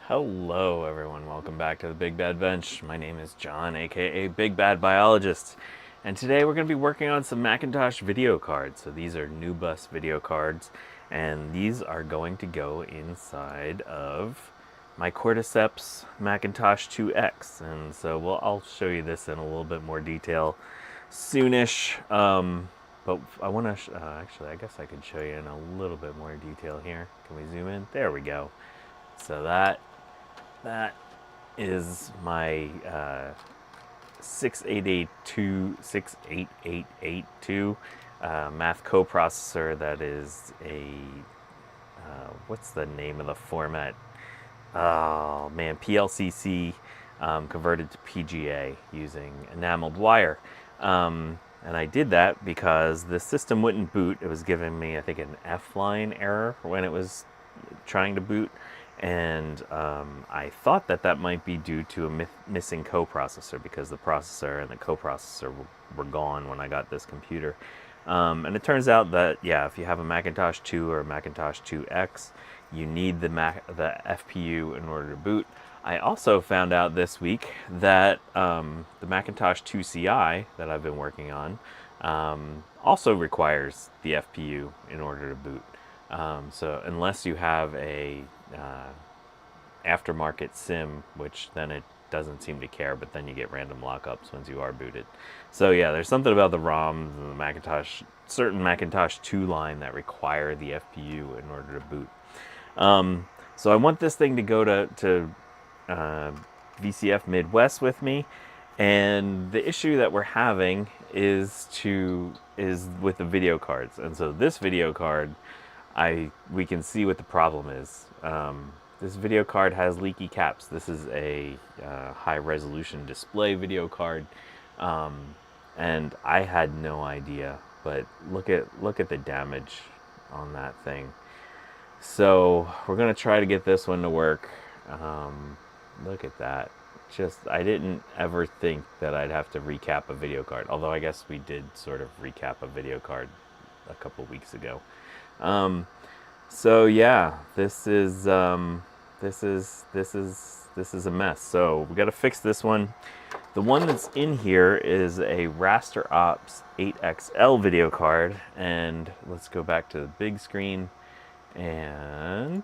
Hello everyone, welcome back to the Big Bad Bench. My name is John, aka Big Bad Biologist, and today we're going to be working on some Macintosh video cards. So these are new bus video cards, and these are going to go inside of my Cordyceps Macintosh IIx. And so I'll show you this in a little bit more detail soonish. But I want to, actually, I guess I could show you in a little bit more detail here. Can we zoom in? There we go. So that is my 68882 math coprocessor. That is a what's the name of the format? Oh man, PLCC converted to PGA using enameled wire. And I did that because the system wouldn't boot. It was giving me, I think, an F-line error when it was trying to boot. And I thought that might be due to a missing coprocessor, because the processor and the coprocessor were gone when I got this computer. And it turns out that, yeah, if you have a Macintosh II or a Macintosh IIx, you need the FPU in order to boot. I also found out this week that the Macintosh IIci that I've been working on also requires the FPU in order to boot. So unless you have a aftermarket SIM, which then it doesn't seem to care, but then you get random lockups once you are booted. So yeah, there's something about the ROMs and the Macintosh, certain Macintosh 2 line that require the FPU in order to boot. So I want this thing to go to VCF Midwest with me, and the issue that we're having is with the video cards. And so this video card, we can see what the problem is. This video card has leaky caps. This is a high resolution display video card, and I had no idea. But look at the damage on that thing. So we're gonna try to get this one to work. Look at that. I didn't ever think that I'd have to recap a video card. Although I guess we did sort of recap a video card a couple weeks ago. So yeah, this is a mess. So we got to fix this one. The one that's in here is a RasterOps 8XL video card, and let's go back to the big screen, and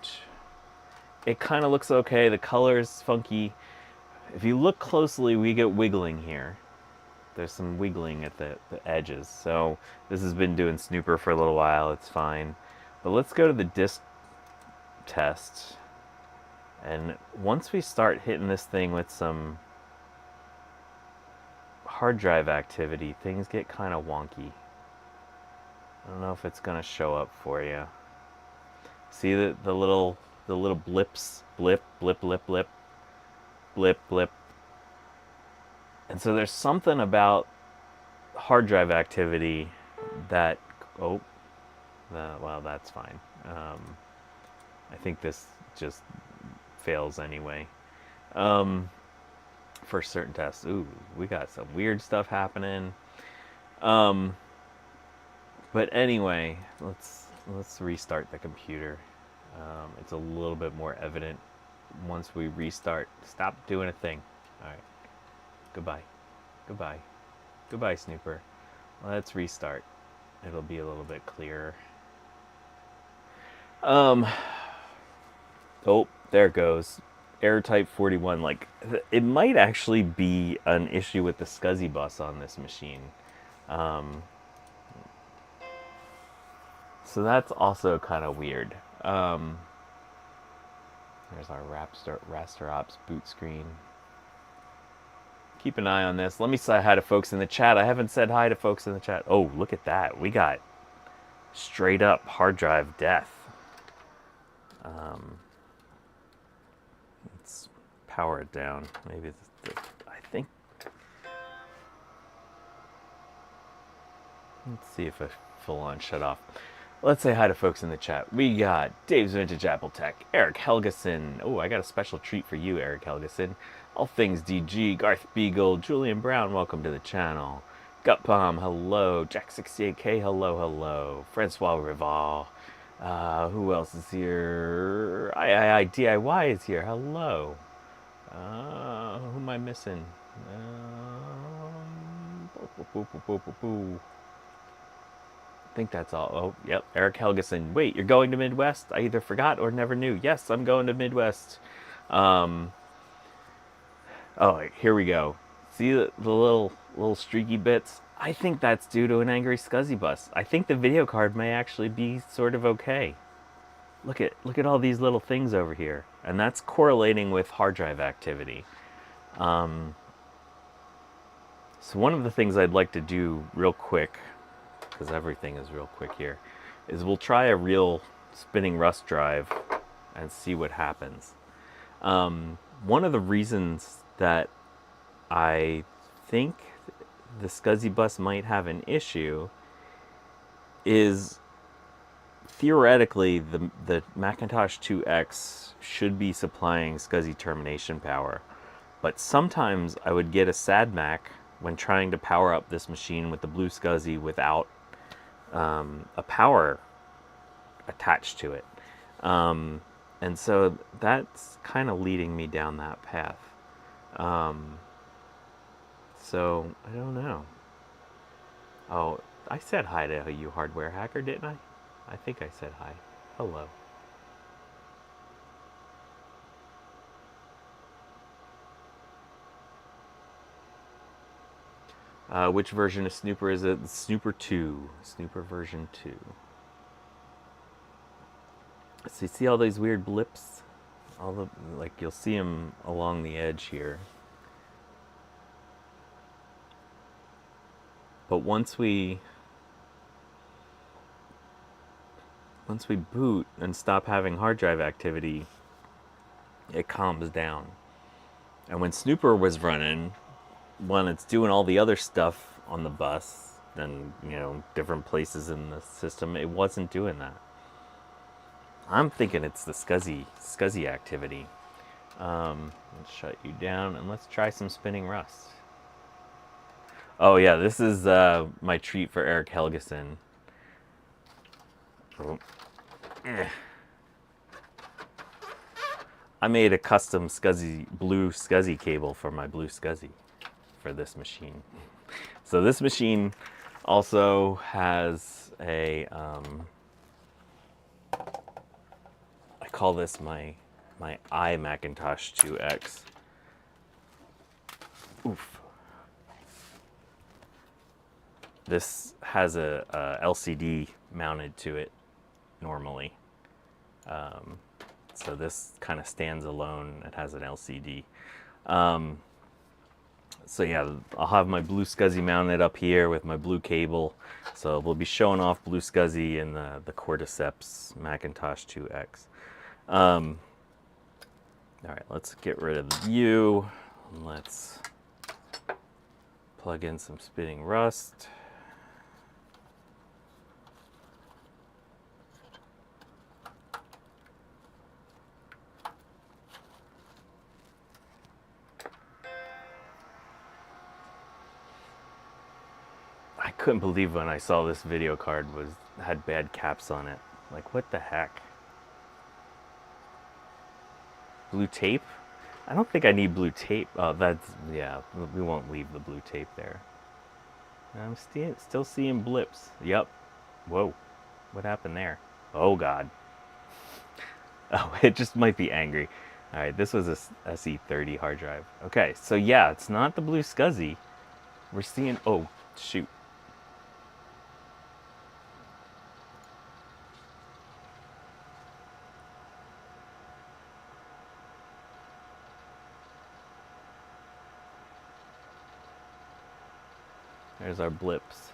it kind of looks okay. The color is funky. If you look closely, we get wiggling here. There's some wiggling at the edges. So this has been doing snooper for a little while. It's fine. But let's go to the disk test. And once we start hitting this thing with some hard drive activity, things get kind of wonky. I don't know if it's going to show up for you. See the little blips, blip, blip, blip, blip, blip, blip. And so there's something about hard drive activity that, well, that's fine. I think this just fails anyway. For certain tests. Ooh, we got some weird stuff happening. But anyway, let's restart the computer. It's a little bit more evident once we restart. Stop doing a thing. All right. Goodbye. Goodbye. Goodbye, Snooper. Let's restart. It'll be a little bit clearer. Oh, there it goes. Error type 41. Like, it might actually be an issue with the SCSI bus on this machine. So that's also kind of weird. There's our RasterOps boot screen. Keep an eye on this. Let me say hi to folks in the chat. I haven't said hi to folks in the chat. Oh, look at that. We got straight up hard drive death. Let's power it down. Maybe I think. Let's see if I full on shut off. Let's say hi to folks in the chat. We got Dave's Vintage Apple Tech, Eric Helgeson. Oh, I got a special treat for you, Eric Helgeson. All Things DG, Garth Beagle, Julian Brown, welcome to the channel. Gut Bomb, hello. Jack68K, hello, hello. Francois Rival, Who else is here? III DIY is here. Hello. Who am I missing? I think that's all. Oh, yep. Eric Helgeson. Wait, you're going to Midwest? I either forgot or never knew. Yes, I'm going to Midwest. Oh, here we go. See the little streaky bits? I think that's due to an angry SCSI bus. I think the video card may actually be sort of okay. Look at all these little things over here, and that's correlating with hard drive activity. So one of the things I'd like to do real quick, because everything is real quick here, is we'll try a real spinning rust drive and see what happens. One of the reasons that I think the SCSI bus might have an issue is theoretically the Macintosh IIx should be supplying SCSI termination power, but sometimes I would get a sad Mac when trying to power up this machine with the blue SCSI without a power attached to it. And so that's kind of leading me down that path. So I don't know. Oh, I said hi to you, hardware hacker, didn't I? I think I said hi. Hello. Which version of Snooper is it? Snooper 2. Snooper version 2. So you see all these weird blips? All the, like, you'll see them along the edge here. But once we boot and stop having hard drive activity, it calms down. And when Snooper was running, when it's doing all the other stuff on the bus and, you know, different places in the system, it wasn't doing that. I'm thinking it's the SCSI activity. Let's shut you down and let's try some spinning rust. Oh yeah, this is my treat for Eric Helgeson. Oh. I made a custom blue SCSI cable for my blue SCSI for this machine. So this machine also has a, I call this my Macintosh IIx. Oof. This has a LCD mounted to it normally. So this kind of stands alone. It has an LCD. So yeah, I'll have my blue SCSI mounted up here with my blue cable. So we'll be showing off blue SCSI in the Cordyceps Macintosh IIx. All right, let's get rid of the view. Let's plug in some spinning rust. I couldn't believe when I saw this video card had bad caps on it. Like, what the heck? Blue tape? I don't think I need blue tape. Oh, that's, yeah, we won't leave the blue tape there. I'm still seeing blips. Yep. Whoa. What happened there? Oh, God. Oh, it just might be angry. All right, this was a SE30 hard drive. Okay, so yeah, it's not the blue SCSI. We're seeing, oh, shoot. There's our blips.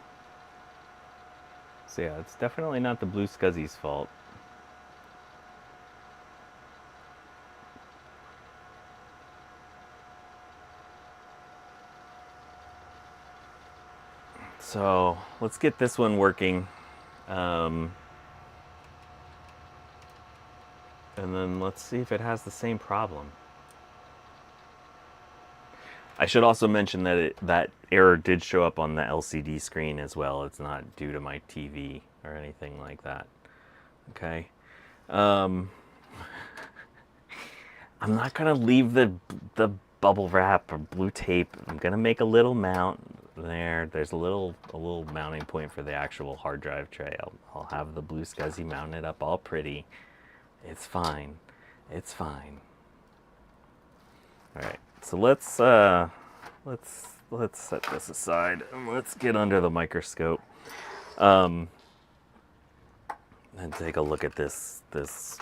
So yeah, it's definitely not the blue SCSI's fault. So let's get this one working. And then let's see if it has the same problem. I should also mention that that error did show up on the LCD screen as well. It's not due to my TV or anything like that. Okay. I'm not gonna leave the bubble wrap or blue tape. I'm gonna make a little mount there. There's a little mounting point for the actual hard drive tray. I'll have the blue SCSI mounted up all pretty. It's fine. It's fine. All right. So let's set this aside and let's get under the microscope. And take a look at this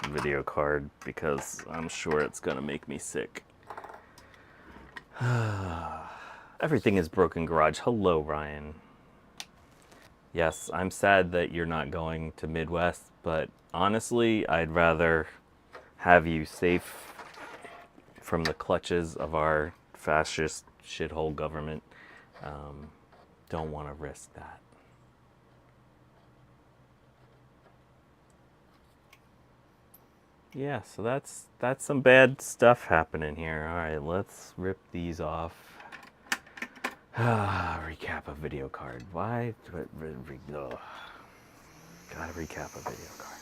video card because I'm sure it's gonna make me sick. Everything is broken garage. Hello, Ryan. Yes, I'm sad that you're not going to Midwest, but honestly, I'd rather have you safe from the clutches of our fascist shithole government. Don't want to risk that. Yeah, so that's some bad stuff happening here. All right, let's rip these off. Recap a video card. Why? Gotta recap a video card.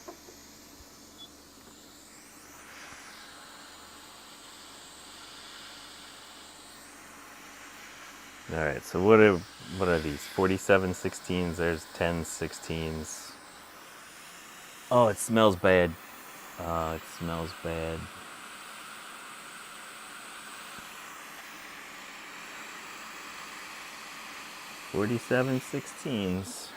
All right, so what are these? 47 16s. There's 10 16s. Oh, it smells bad. It smells bad. $47 16s.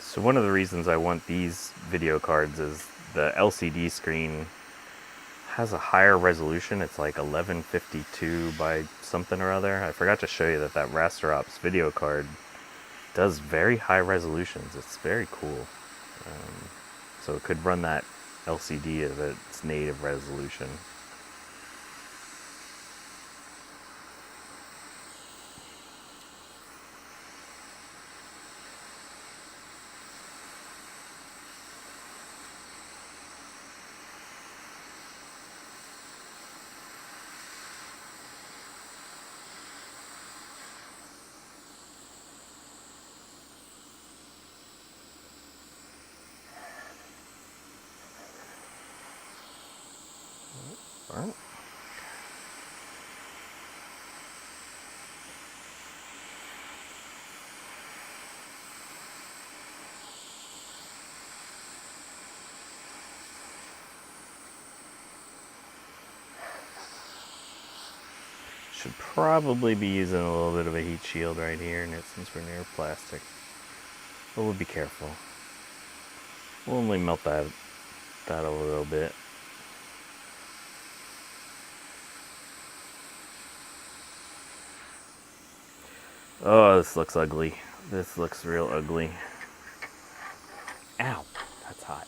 So one of the reasons I want these video cards is the LCD screen has a higher resolution. It's like 1152 by something or other. I forgot to show you that RasterOps video card does very high resolutions. It's very cool. So it could run that LCD at its native resolution. All right. Should probably be using a little bit of a heat shield right here since we're near plastic. But we'll be careful. We'll only melt that a little bit. Oh, this looks ugly. This looks real ugly. Ow, that's hot.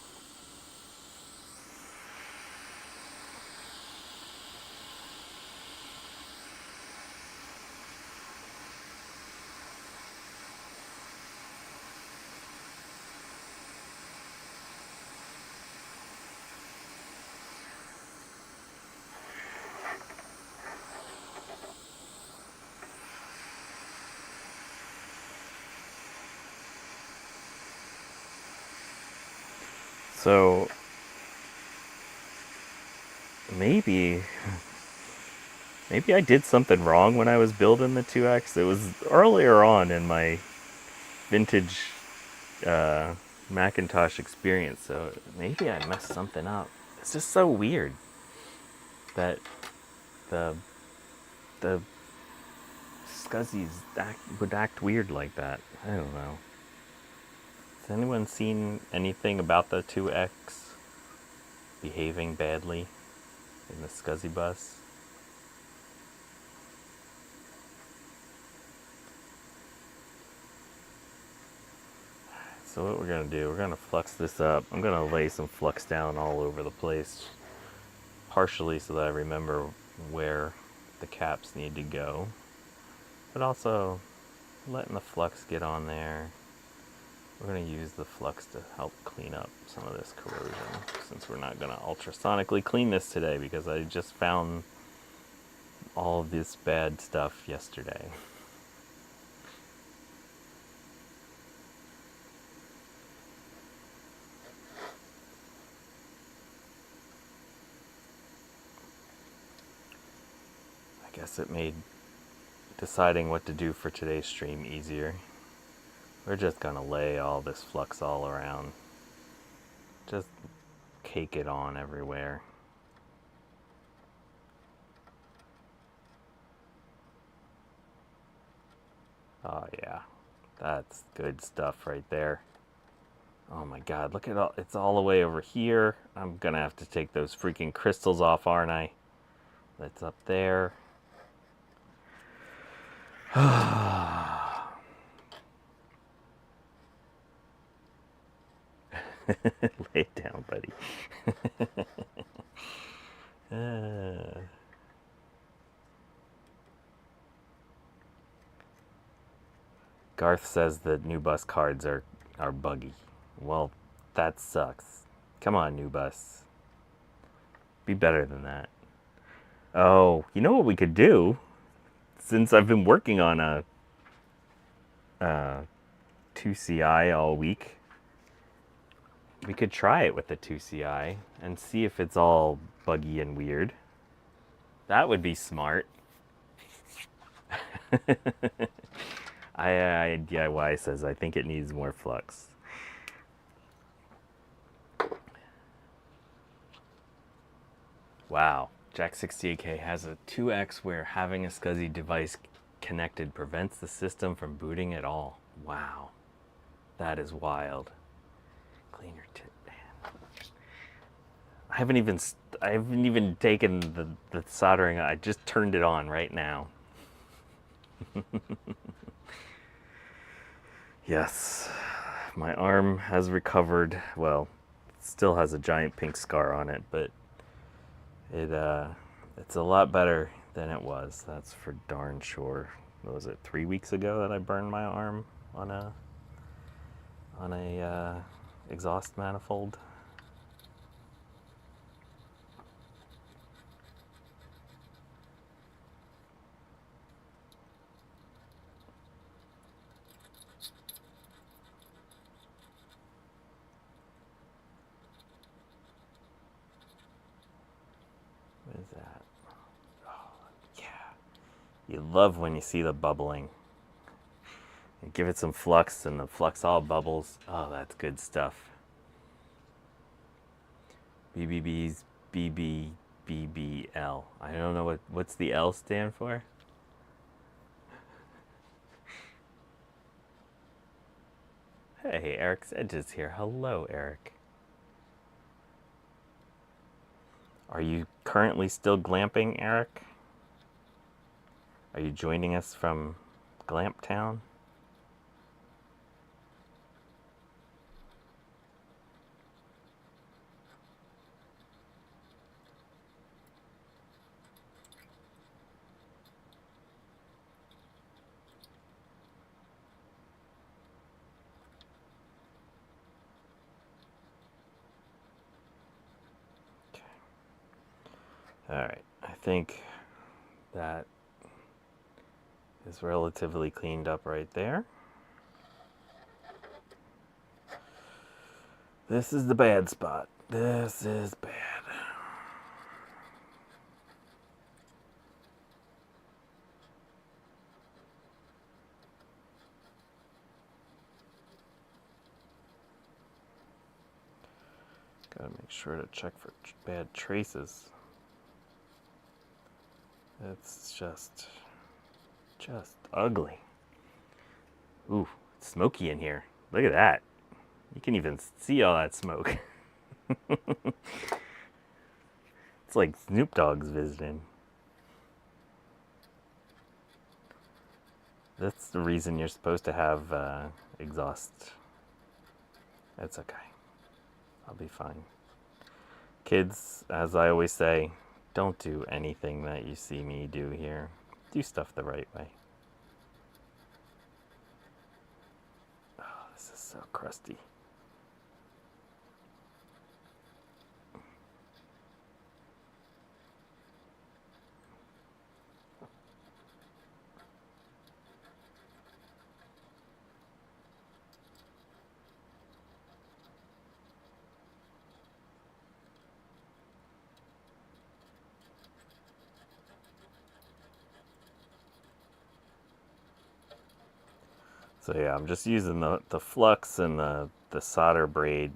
So maybe I did something wrong when I was building the 2X. It was earlier on in my vintage Macintosh experience, so maybe I messed something up. It's just so weird that the SCSIs would act weird like that. I don't know. Has anyone seen anything about the 2X behaving badly in the SCSI bus? So what we're going to do, we're going to flux this up. I'm going to lay some flux down all over the place, partially so that I remember where the caps need to go, but also letting the flux get on there. We're going to use the flux to help clean up some of this corrosion, since we're not going to ultrasonically clean this today because I just found all of this bad stuff yesterday. I guess it made deciding what to do for today's stream easier. We're just gonna lay all this flux all around. Just cake it on everywhere. Oh yeah, that's good stuff right there. Oh my god, look at all, it's all the way over here. I'm gonna have to take those freaking crystals off, aren't I? That's up there. Lay it down, buddy. Garth says that new bus cards are buggy. Well, that sucks. Come on, new bus. Be better than that. Oh, you know what we could do? Since I've been working on a 2CI all week, we could try it with the 2CI and see if it's all buggy and weird. That would be smart. DIY says, I think it needs more flux. Wow, Jack68K has a 2X where having a SCSI device connected prevents the system from booting at all. Wow, that is wild. Clean your tip, man. I haven't even taken the soldering. I just turned it on right now. Yes, my arm has recovered. Well, it still has a giant pink scar on it, but it's a lot better than it was. That's for darn sure. What was it, 3 weeks ago that I burned my arm on a exhaust manifold? What is that? Oh, yeah. You love when you see the bubbling. You give it some flux and the flux all bubbles. Oh, that's good stuff. BBB's BBBBL. I don't know what's the L stand for? Hey, Eric's Edges here. Hello, Eric. Are you currently still glamping, Eric? Are you joining us from Glamp Town? Alright, I think that is relatively cleaned up right there. This is the bad spot. This is bad. Gotta make sure to check for bad traces. It's just ugly. Ooh, it's smoky in here. Look at that. You can even see all that smoke. It's like Snoop Dogg's visiting. That's the reason you're supposed to have exhaust It's okay. I'll be fine. Kids, as I always say, don't do anything that you see me do here. Do stuff the right way. Oh, this is so crusty. So yeah, I'm just using the flux and the solder braid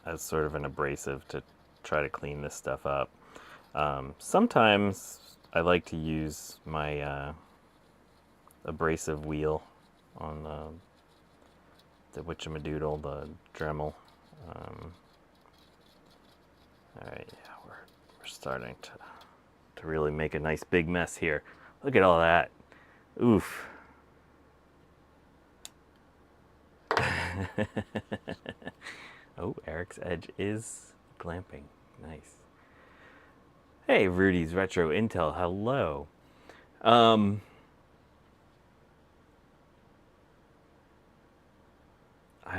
as sort of an abrasive to try to clean this stuff up. Sometimes I like to use my abrasive wheel on the witchamadoodle, the Dremel. Alright, yeah, we're starting to really make a nice big mess here. Look at all that. Oof. Oh, Eric's edge is glamping. Nice. Hey, Rudy's Retro Intel. Hello. I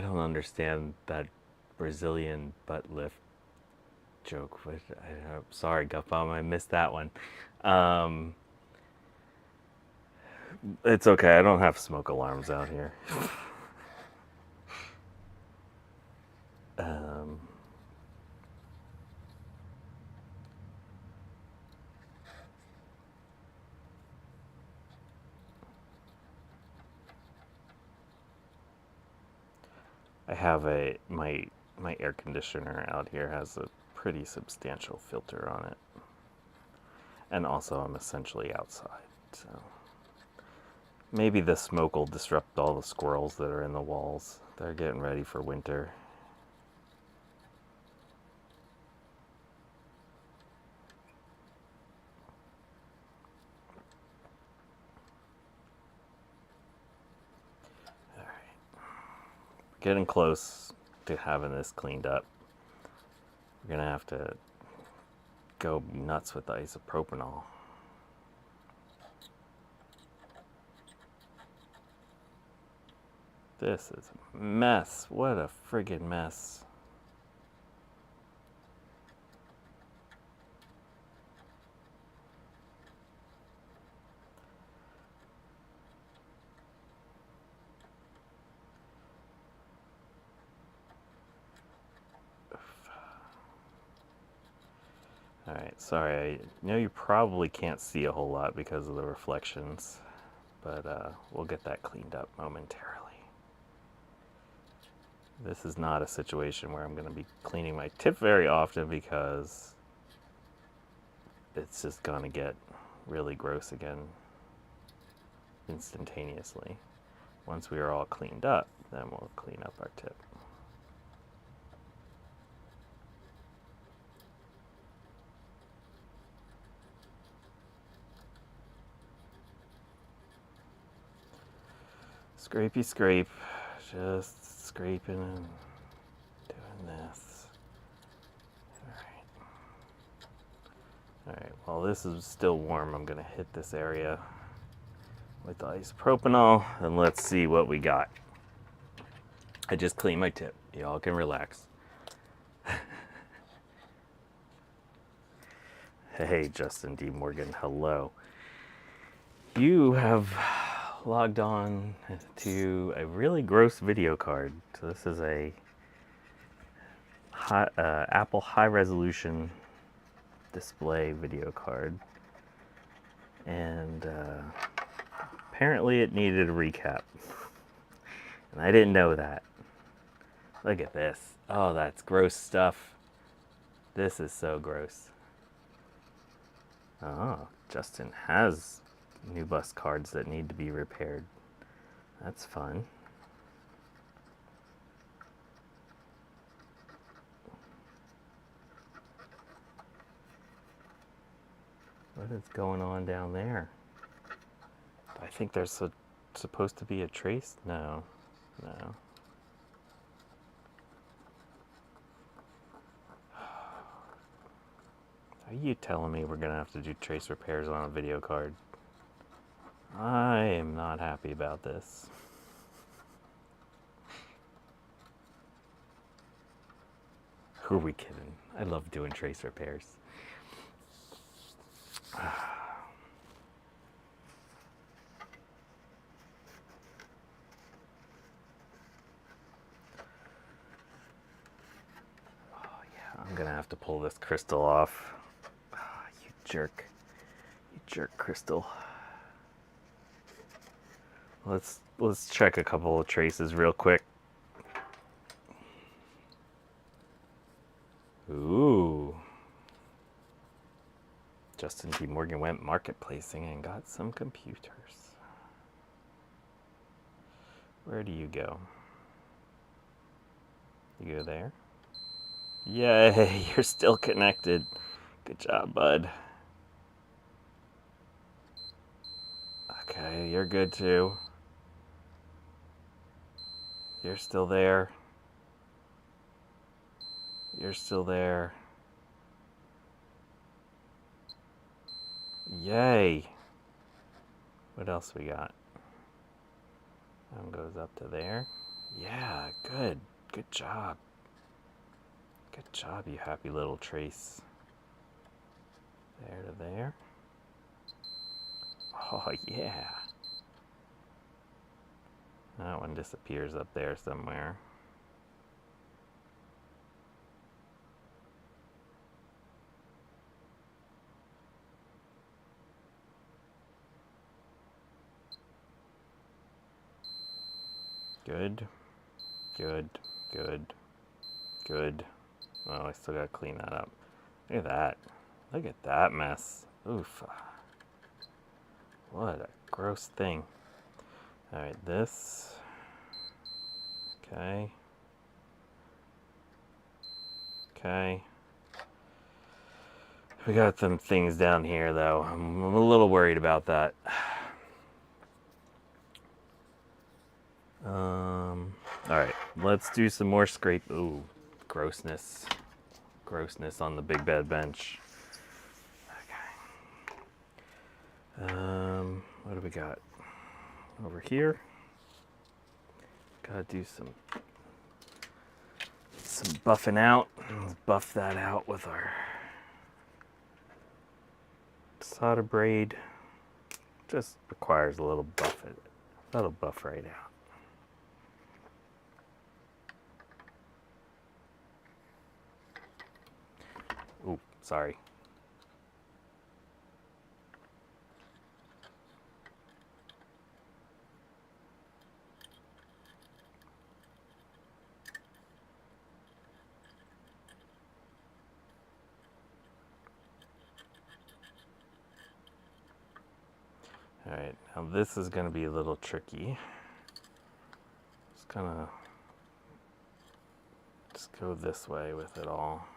don't understand that Brazilian butt lift joke. But I'm sorry, Guffbomb, I missed that one. It's okay. I don't have smoke alarms out here. I have my air conditioner out here has a pretty substantial filter on it, and also I'm essentially outside, so maybe the smoke will disrupt all the squirrels that are in the walls. They're getting ready for winter. All right, getting close to having this cleaned up. We're gonna have to go nuts with the isopropanol. This is a mess. What a friggin' mess. Alright, sorry, I know you probably can't see a whole lot because of the reflections, but we'll get that cleaned up momentarily. This is not a situation where I'm going to be cleaning my tip very often because it's just going to get really gross again instantaneously. Once we are all cleaned up, then we'll clean up our tip. Scrapey scrape, just scraping and doing this. Alright, while this is still warm, I'm going to hit this area with the isopropanol and let's see what we got. I just cleaned my tip. Y'all can relax. Hey, Justin D. Morgan, hello. You have logged on to a really gross video card. So this is a Apple high resolution display video card, and apparently it needed a recap, and I didn't know that. Look at this. Oh, that's gross stuff. This is so gross. Oh, Justin has new bus cards that need to be repaired. That's fun. What is going on down there? I think there's supposed to be a trace. No. Are you telling me we're gonna have to do trace repairs on a video card? I am not happy about this. Who are we kidding? I love doing trace repairs. I'm gonna have to pull this crystal off. You jerk. You jerk, crystal. Let's check a couple of traces real quick. Ooh. Justin T. Morgan went marketplacing and got some computers. Where do you go? You go there? Yay, you're still connected. Good job, bud. Okay, you're good too. You're still there. You're still there. Yay. What else we got? That one goes up to there. Yeah, good. Good job. Good job, you happy little trace. There to there. Oh, yeah. That one disappears up there somewhere. Good. Good. Good. Good. Oh, I still gotta clean that up. Look at that. Look at that mess. Oof. What a gross thing. Alright, this. Okay. Okay. We got some things down here, though. I'm a little worried about that. Alright, let's do some more scrape. Ooh, grossness. Grossness on the BigBadBench. Okay. What do we got? Over here. Gotta do some buffing out. Let's buff that out with our solder braid. Just requires a little buff. That'll buff right out. Ooh, sorry. All right, now this is going to be a little tricky. Just go this way with it all.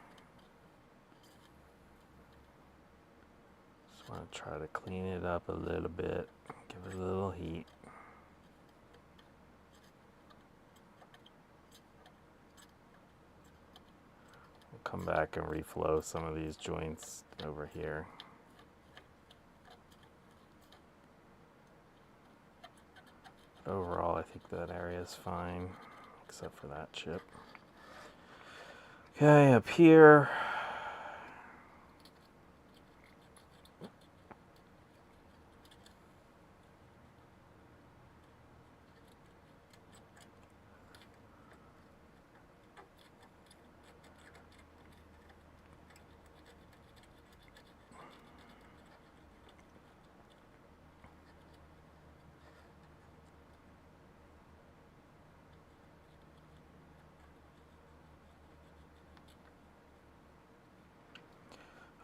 Just want to try to clean it up a little bit, give it a little heat. We'll come back and reflow some of these joints over here. Overall, I think that area is fine, except for that chip. Okay, up here.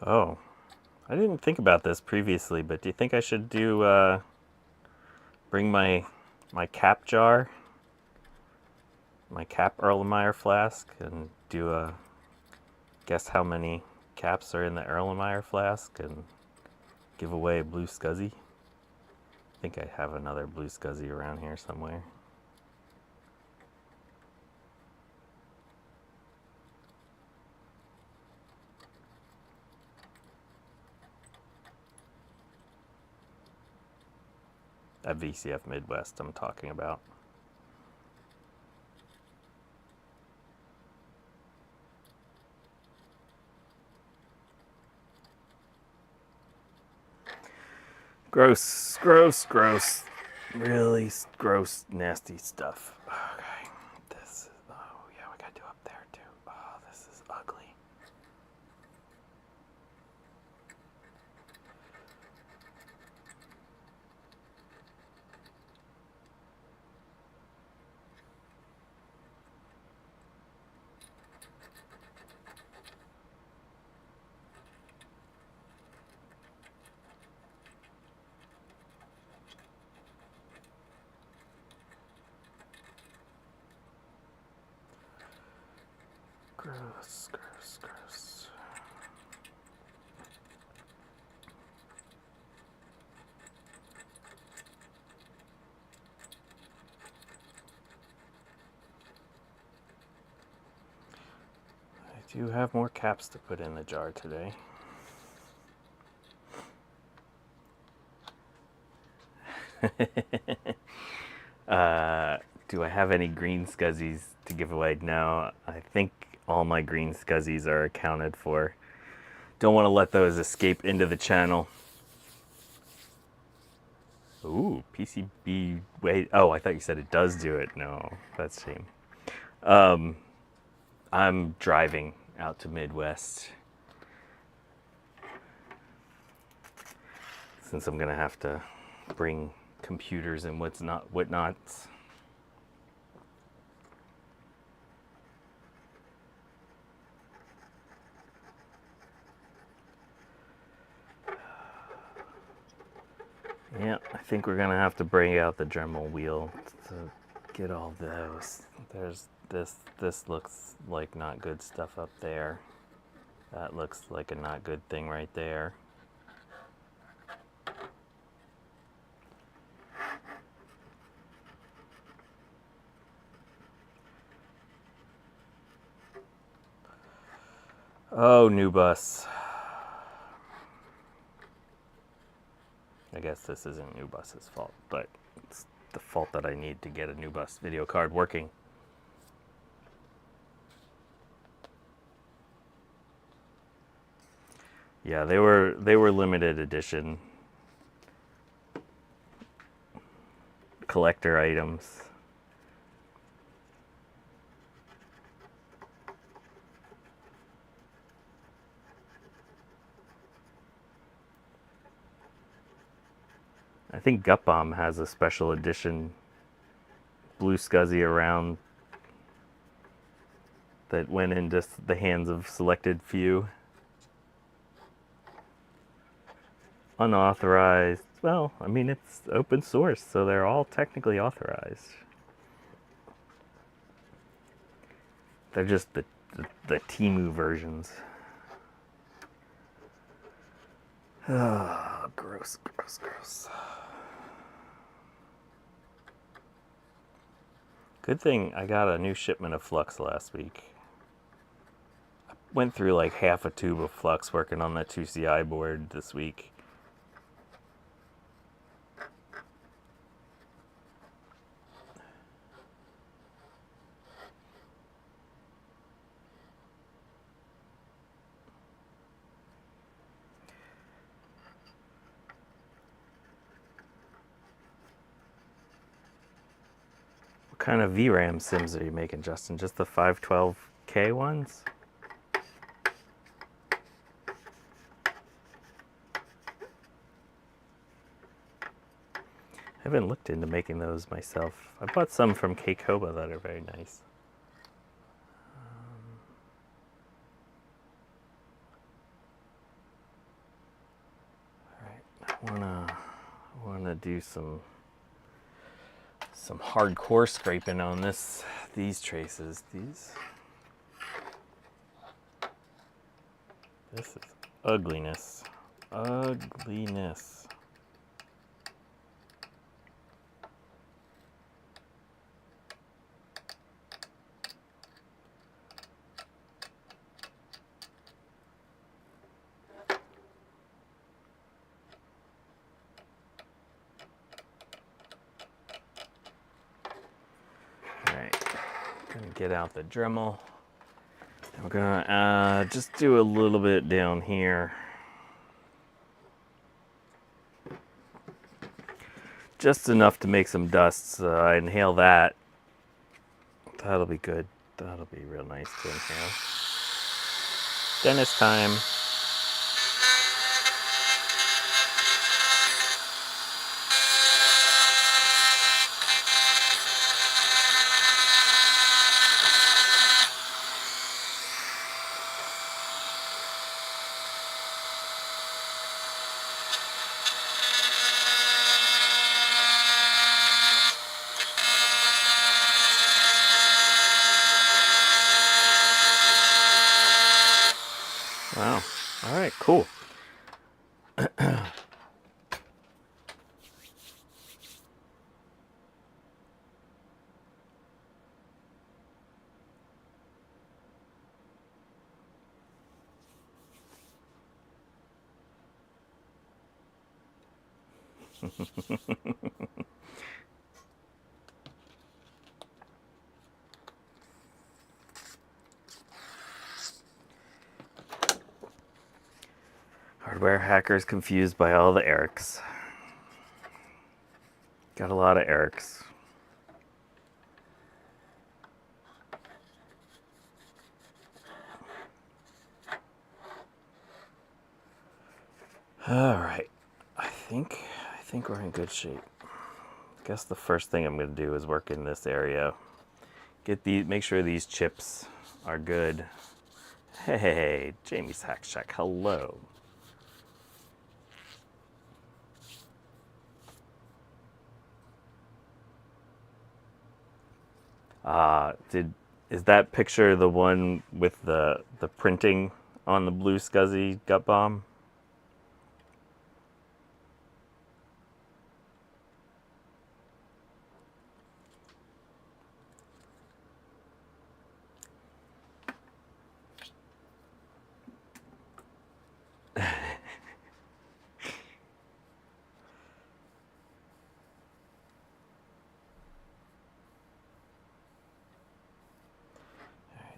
Oh, I didn't think about this previously, but do you think I should do, bring my cap jar, my cap Erlenmeyer flask, and do a guess how many caps are in the Erlenmeyer flask and give away a blue scuzzy? I think I have another blue scuzzy around here somewhere. At VCF Midwest, I'm talking about. Gross, gross, gross. Really gross, nasty stuff. Okay, this is, oh yeah, we gotta do up there too. Oh, this is ugly. Gross, gross, gross. I do have more caps to put in the jar today. Do I have any green scuzzies to give away? No, I think all my green scuzzies are accounted for. Don't want to let those escape into the channel. Ooh, PCB. Wait, oh, I thought you said it does do it. No, that's a shame. I'm driving out to Midwest since I'm gonna have to bring computers and whatnots. Yeah, I think we're gonna have to bring out the Dremel wheel to get all those. There's this looks like not good stuff up there. That looks like a not good thing right there. Oh, new bus. I guess this isn't new bus's fault, but it's the fault that I need to get a new bus video card working. Yeah, they were limited edition collector items. I think Gut Bomb has a special edition blue scuzzy around that went into the hands of selected few. Unauthorized. Well, I mean, it's open source, so they're all technically authorized. They're just the Temu versions. Oh, gross, gross, gross. Good thing I got a new shipment of flux last week. I went through like half a tube of flux working on that 2CI board this week. What kind of VRAM sims are you making, Justin? Just the 512K ones? I haven't looked into making those myself. I bought some from Keikoba that are very nice. All right, I wanna do some hardcore scraping on these traces. This is ugliness. Ugliness. get out the Dremel. And we're gonna just do a little bit down here. Just enough to make some dust. So I inhale that. That'll be good. That'll be real nice to inhale. Dentist time. Wow. All right, cool. Hardware hackers confused by all the IIx. Got a lot of IIx. All right, I think we're in good shape. I guess the first thing I'm going to do is work in this area. Make sure these chips are good. Hey, Jamie's Hack Shack, hello. Is that picture the one with the printing on the blue SCSI gut bomb?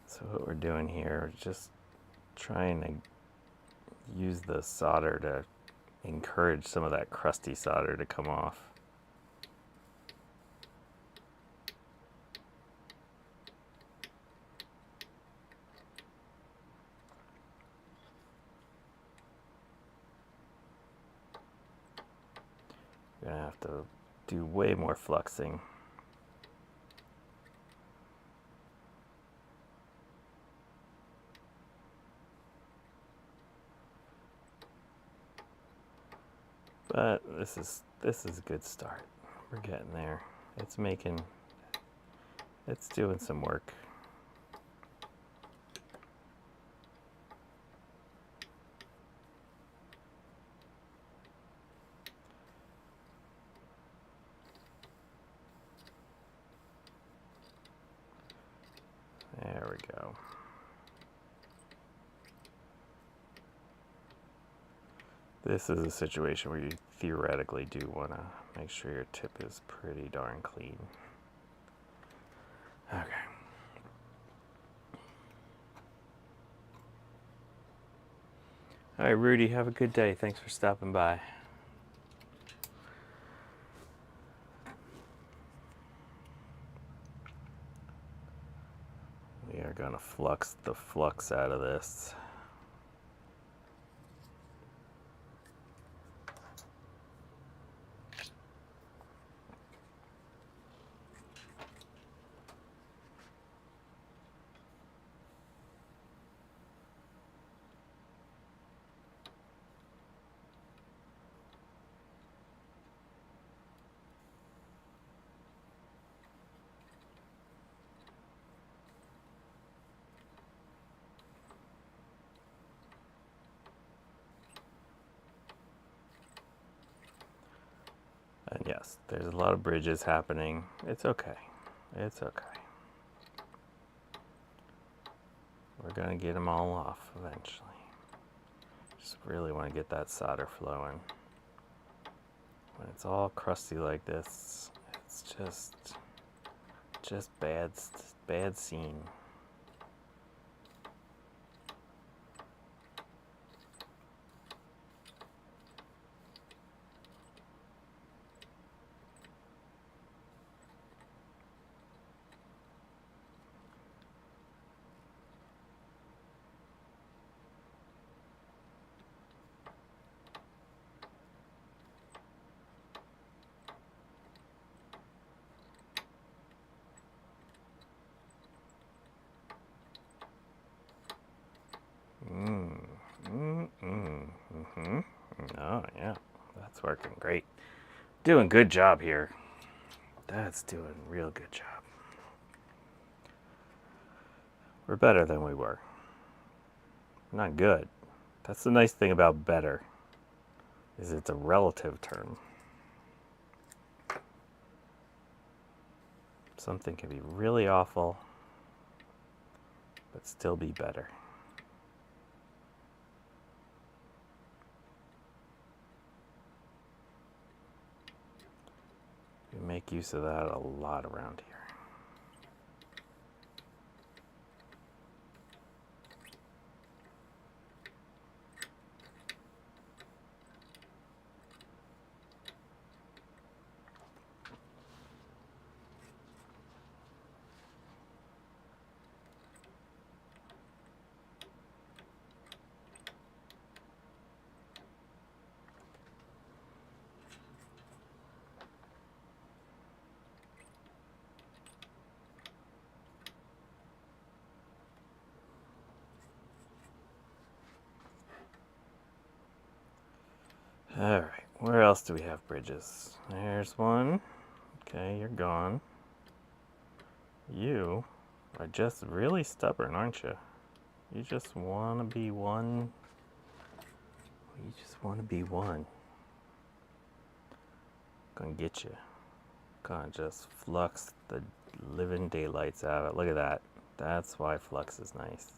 So what we're doing here, just trying to use the solder to encourage some of that crusty solder to come off. We're gonna have to do way more fluxing. But this is a good start. We're getting there. It's doing some work. There we go. This is a situation where you theoretically do want to make sure your tip is pretty darn clean. Okay. All right, Rudy, have a good day. Thanks for stopping by. We are going to flux the flux out of this. And yes, there's a lot of bridges happening. It's okay. It's okay. We're going to get them all off eventually. Just really want to get that solder flowing. When it's all crusty like this, it's just bad Bad scene. Oh, yeah. That's working great. Doing good job here. That's doing a real good job. We're better than we were. We're not good. That's the nice thing about better, is it's a relative term. Something can be really awful, but still be better. We make use of that a lot around here. All right, where else do we have bridges? There's one. Okay, you're gone. You are just really stubborn, aren't you? You just want to be one. You just want to be one. Gonna get you. Gonna just flux the living daylights out of it. Look at that. That's why flux is nice.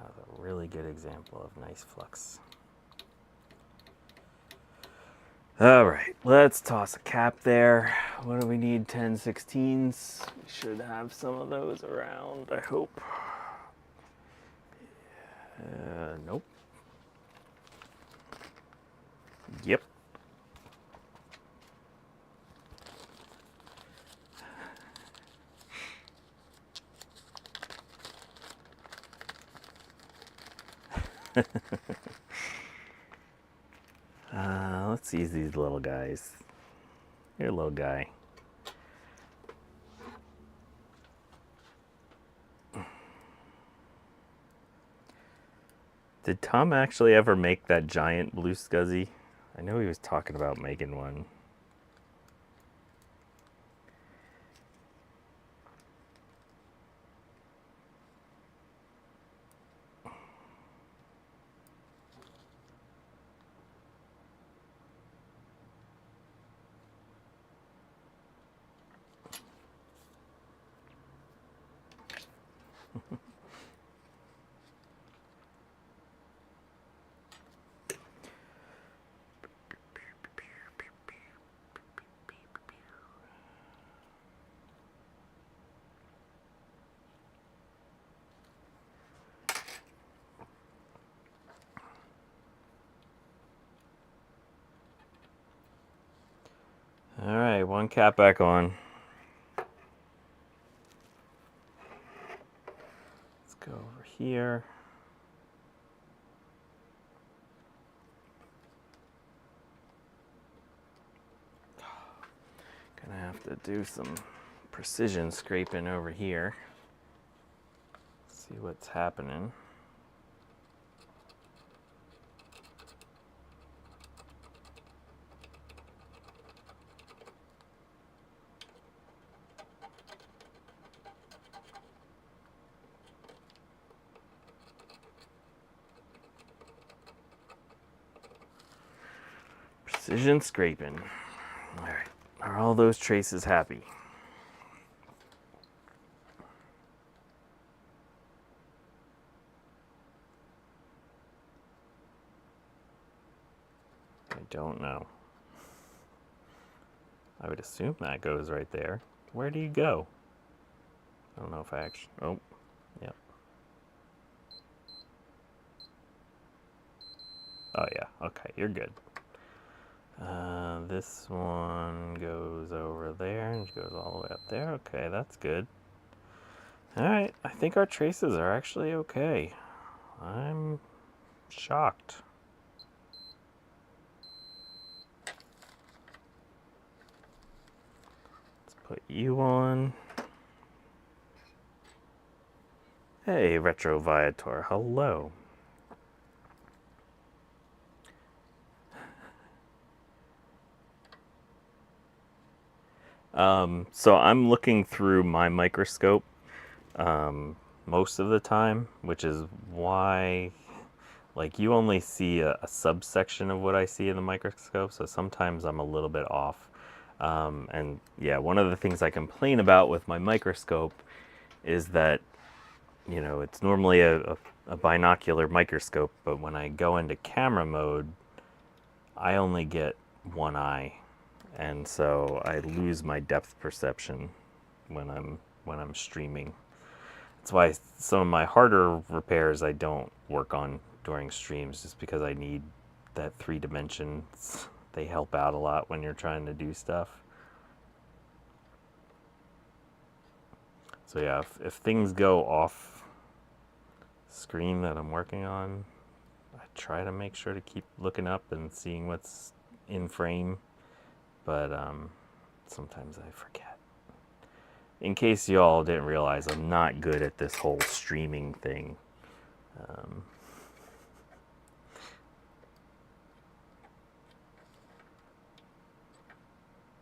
That's a really good example of nice flux. All right, let's toss a cap there. What do we need? 10/16s. We should have some of those around, I hope. Nope. Yep. Let's use these little guys. Here, little guy. Did Tom actually ever make that giant blue scuzzy? I know he was talking about making one. All right, one cap back on. Let's go over here. Gonna have to do some precision scraping over here. See what's happening. Precision scraping. All right, are all those traces happy? I don't know. I would assume that goes right there. Where do you go? I don't know if I actually, oh, yep. Oh yeah, okay, you're good. This one goes over there and goes all the way up there. Okay, that's good. Alright, I think our traces are actually okay. I'm shocked. Let's put you on. Hey, Retro Viator, hello. So I'm looking through my microscope most of the time, which is why, like, you only see a subsection of what I see in the microscope, so sometimes I'm a little bit off. And yeah, one of the things I complain about with my microscope is that, you know, it's normally a binocular microscope, but when I go into camera mode, I only get one eye, and so I lose my depth perception when I'm streaming. That's why some of my harder repairs I don't work on during streams, just because I need that 3 dimensions. They help out a lot when you're trying to do stuff. So yeah, if things go off screen that I'm working on, I try to make sure to keep looking up and seeing what's in frame, but sometimes I forget. In case you all didn't realize, I'm not good at this whole streaming thing. I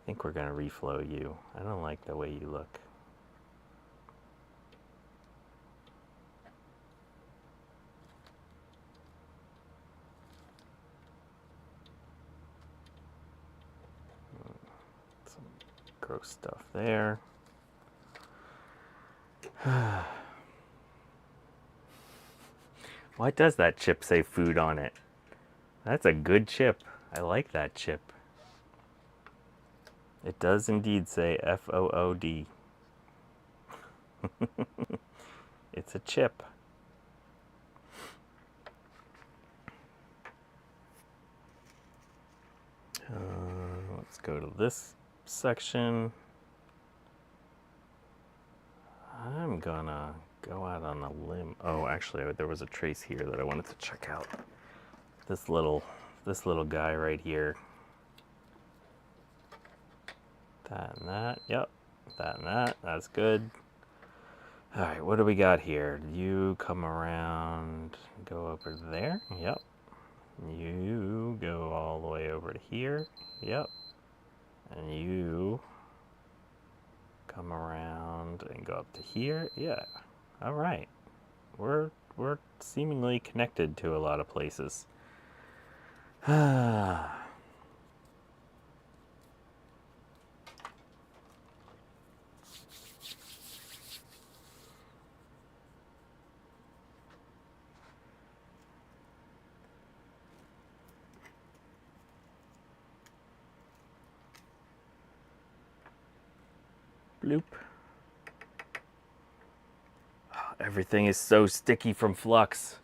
think we're gonna reflow you. I don't like the way you look. Some gross stuff there. Why does that chip say food on it? That's a good chip. I like that chip. It does indeed say FOOD. It's a chip. Let's go to this section. I'm gonna go out on a limb. Oh, actually, there was a trace here that I wanted to check out. This little guy right here. That and that. Yep. That and that. That's good. All right, what do we got here? You come around, go over there. Yep. You go all the way over to here. Yep. And you come around and go up to here. Yeah. All right. We're seemingly connected to a lot of places. Bloop. Oh, everything is so sticky from flux.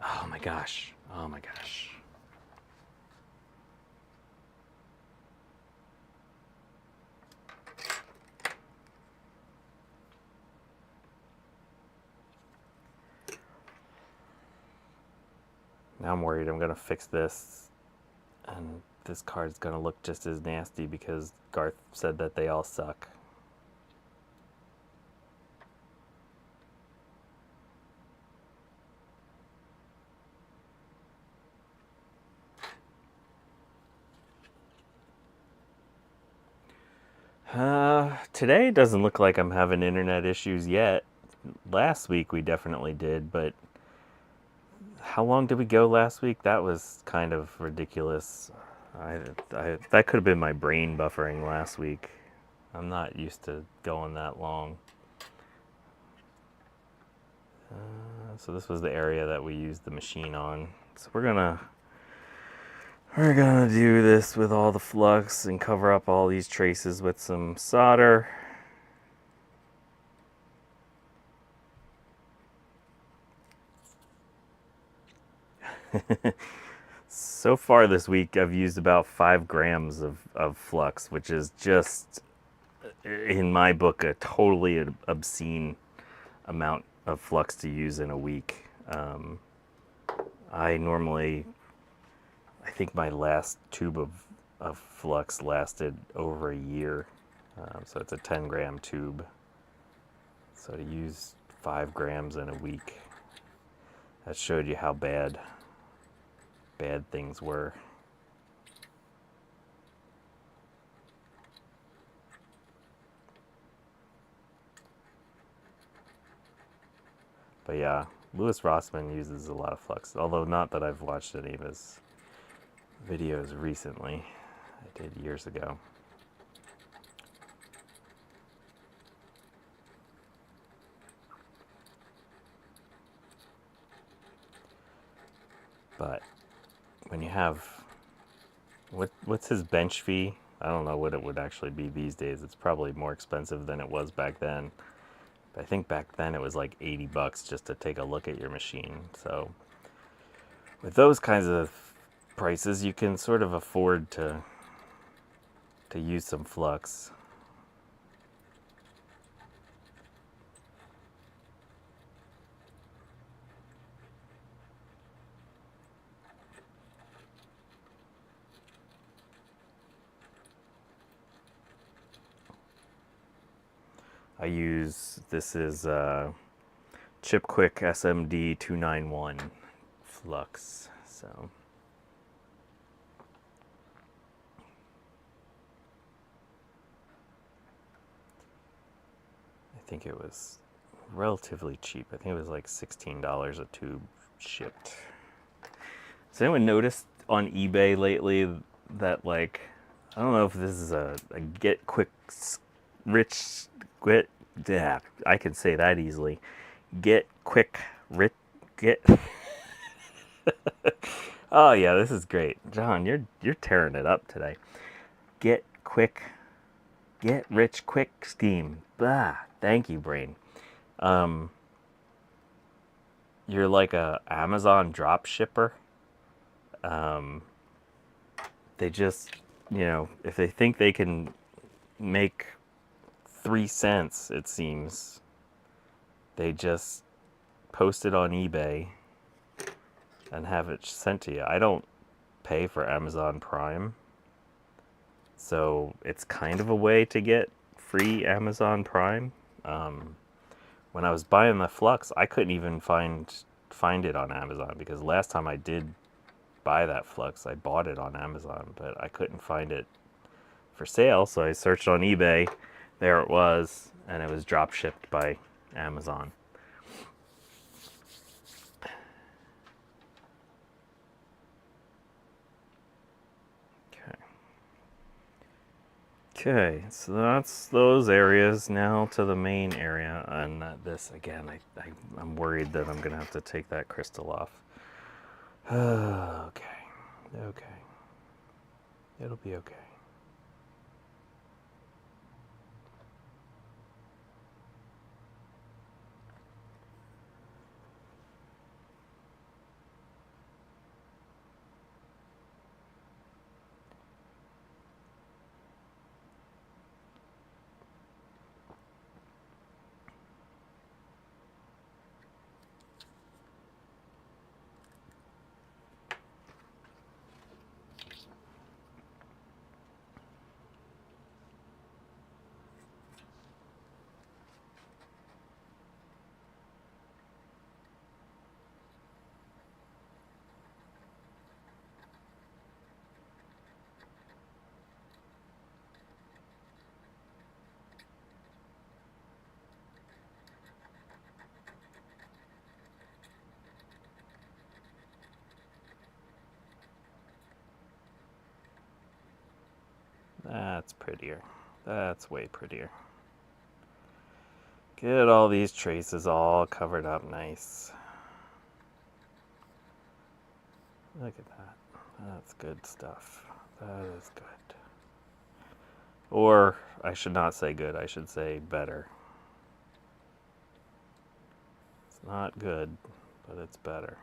Oh my gosh. Oh my gosh. Now I'm worried I'm gonna fix this and this card's gonna look just as nasty because Garth said that they all suck. Today doesn't look like I'm having internet issues yet. Last week we definitely did, but how long did we go last week? That was kind of ridiculous. That could have been my brain buffering last week. I'm not used to going that long. So this was the area that we used the machine on. So we're gonna do this with all the flux and cover up all these traces with some solder. So far this week, I've used about 5 grams of flux, which is just, in my book, a totally obscene amount of flux to use in a week. I normally, I think my last tube of flux lasted over a year. So it's a 10-gram tube. So to use 5 grams in a week, that showed you how bad things were. But yeah, Louis Rossmann uses a lot of flux, although not that I've watched any of his videos recently. I did years ago. But when you have, what's his bench fee? I don't know what it would actually be these days. It's probably more expensive than it was back then. But I think back then it was like $80 just to take a look at your machine. So with those kinds of prices, you can sort of afford to use some flux. I use, this is Chipquick SMD 291 flux. So I think it was relatively cheap. I think it was like $16 a tube shipped. Has anyone noticed on eBay lately that, like, I don't know if this is a get quick rich get, yeah, I can say that easily. Get quick rich get. Oh yeah, this is great, John. You're tearing it up today. Get rich quick scheme. Bah, thank you, brain. You're like a Amazon drop shipper. They just, if they think they can make 3 cents, it seems, they just post it on eBay and have it sent to you. I don't pay for Amazon Prime, so it's kind of a way to get free Amazon Prime. When I was buying the flux, I couldn't even find it on Amazon, because last time I did buy that flux, I bought it on Amazon, but I couldn't find it for sale, so I searched on eBay. There it was, and it was drop shipped by Amazon. Okay, so that's those areas. Now to the main area, and this again, I'm worried that I'm gonna have to take that crystal off. Okay, it'll be okay. That's prettier. That's way prettier. Get all these traces all covered up nice. Look at that. That's good stuff. That is good. Or I should not say good, I should say better. It's not good, but it's better.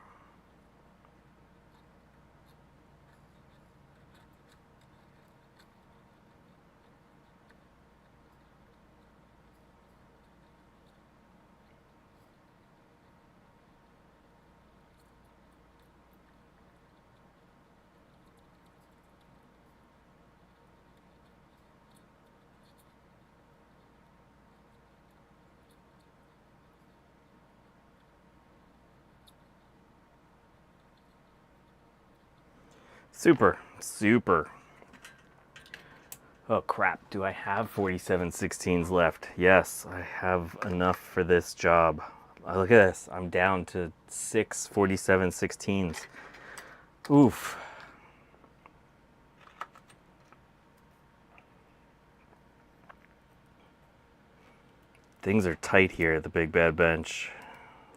Super, super. Oh crap, do I have 4716s left? Yes, I have enough for this job. Look at this, I'm down to 6 4716s. Oof. Things are tight here at the BigBadBench.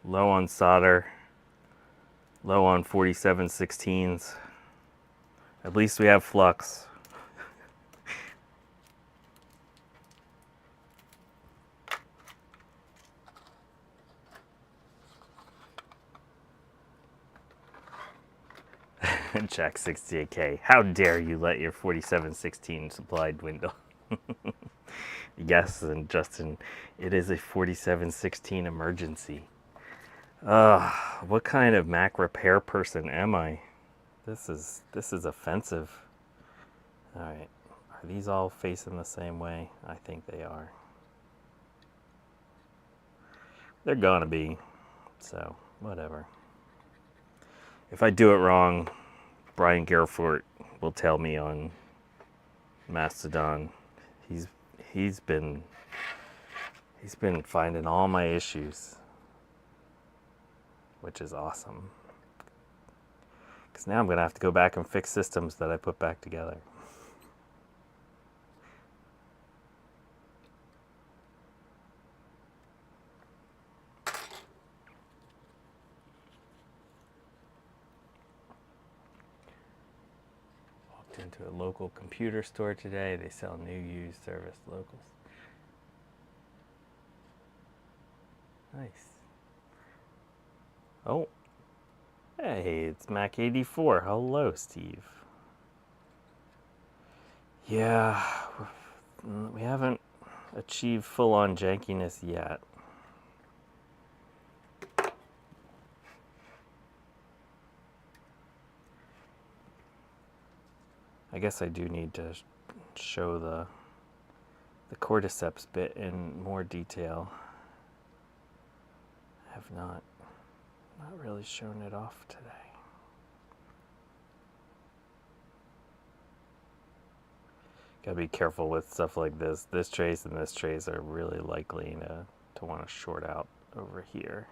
Low on solder, low on 4716s. At least we have flux. Jack 68K, how dare you let your 4716 supply dwindle? Yes, and Justin, it is a 4716 emergency. What kind of Mac repair person am I? This is offensive. All right, are these all facing the same way? I think they are. They're gonna be, so whatever. If I do it wrong, Brian Garefort will tell me on Mastodon. He's been finding all my issues, which is awesome. Because now I'm gonna have to go back and fix systems that I put back together. Walked into a local computer store today. They sell new used service locals. Nice. Oh, hey, it's Mac 84. Hello, Steve. Yeah, we haven't achieved full-on jankiness yet. I guess I do need to show the Cordyceps bit in more detail. I have not really shown it off today. Gotta be careful with stuff like this. This trace and this trace are really likely to want to short out over here.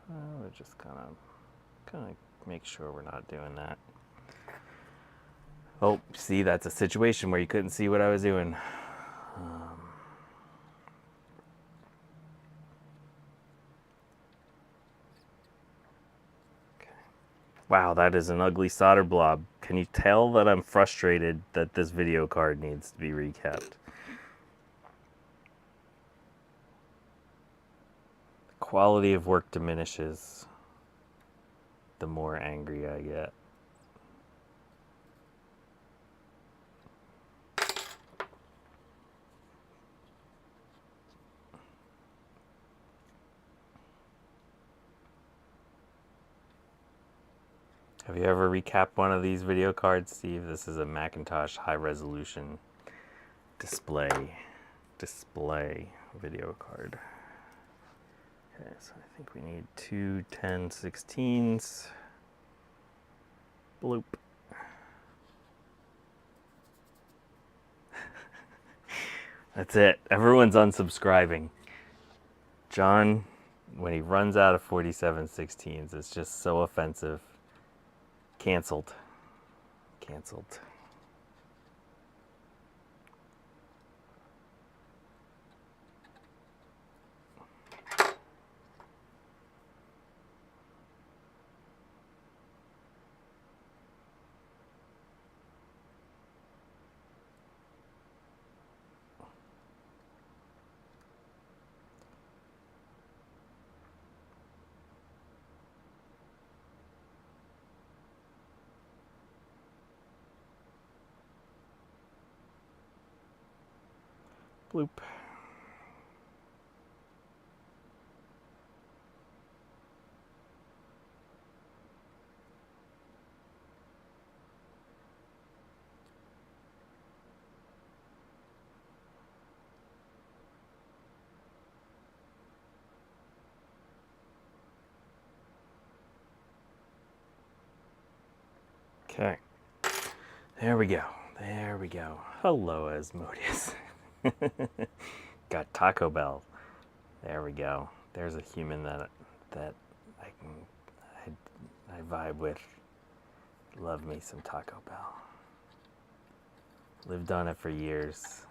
So we're just kind of make sure we're not doing that. Oh, see, that's a situation where you couldn't see what I was doing. Okay. Wow, that is an ugly solder blob. Can you tell that I'm frustrated that this video card needs to be recapped? The quality of work diminishes the more angry I get. Have you ever recapped one of these video cards, Steve? This is a Macintosh high resolution display video card. Okay, so I think we need 2 10/16s. Bloop. That's it. Everyone's unsubscribing. John, when he runs out of 47/16s, it's just so offensive. Canceled. Canceled. Bloop. Okay. There we go. There we go. Hello, Asmodeus. Got Taco Bell. There we go. There's a human that I vibe with. Love me some Taco Bell. Lived on it for years.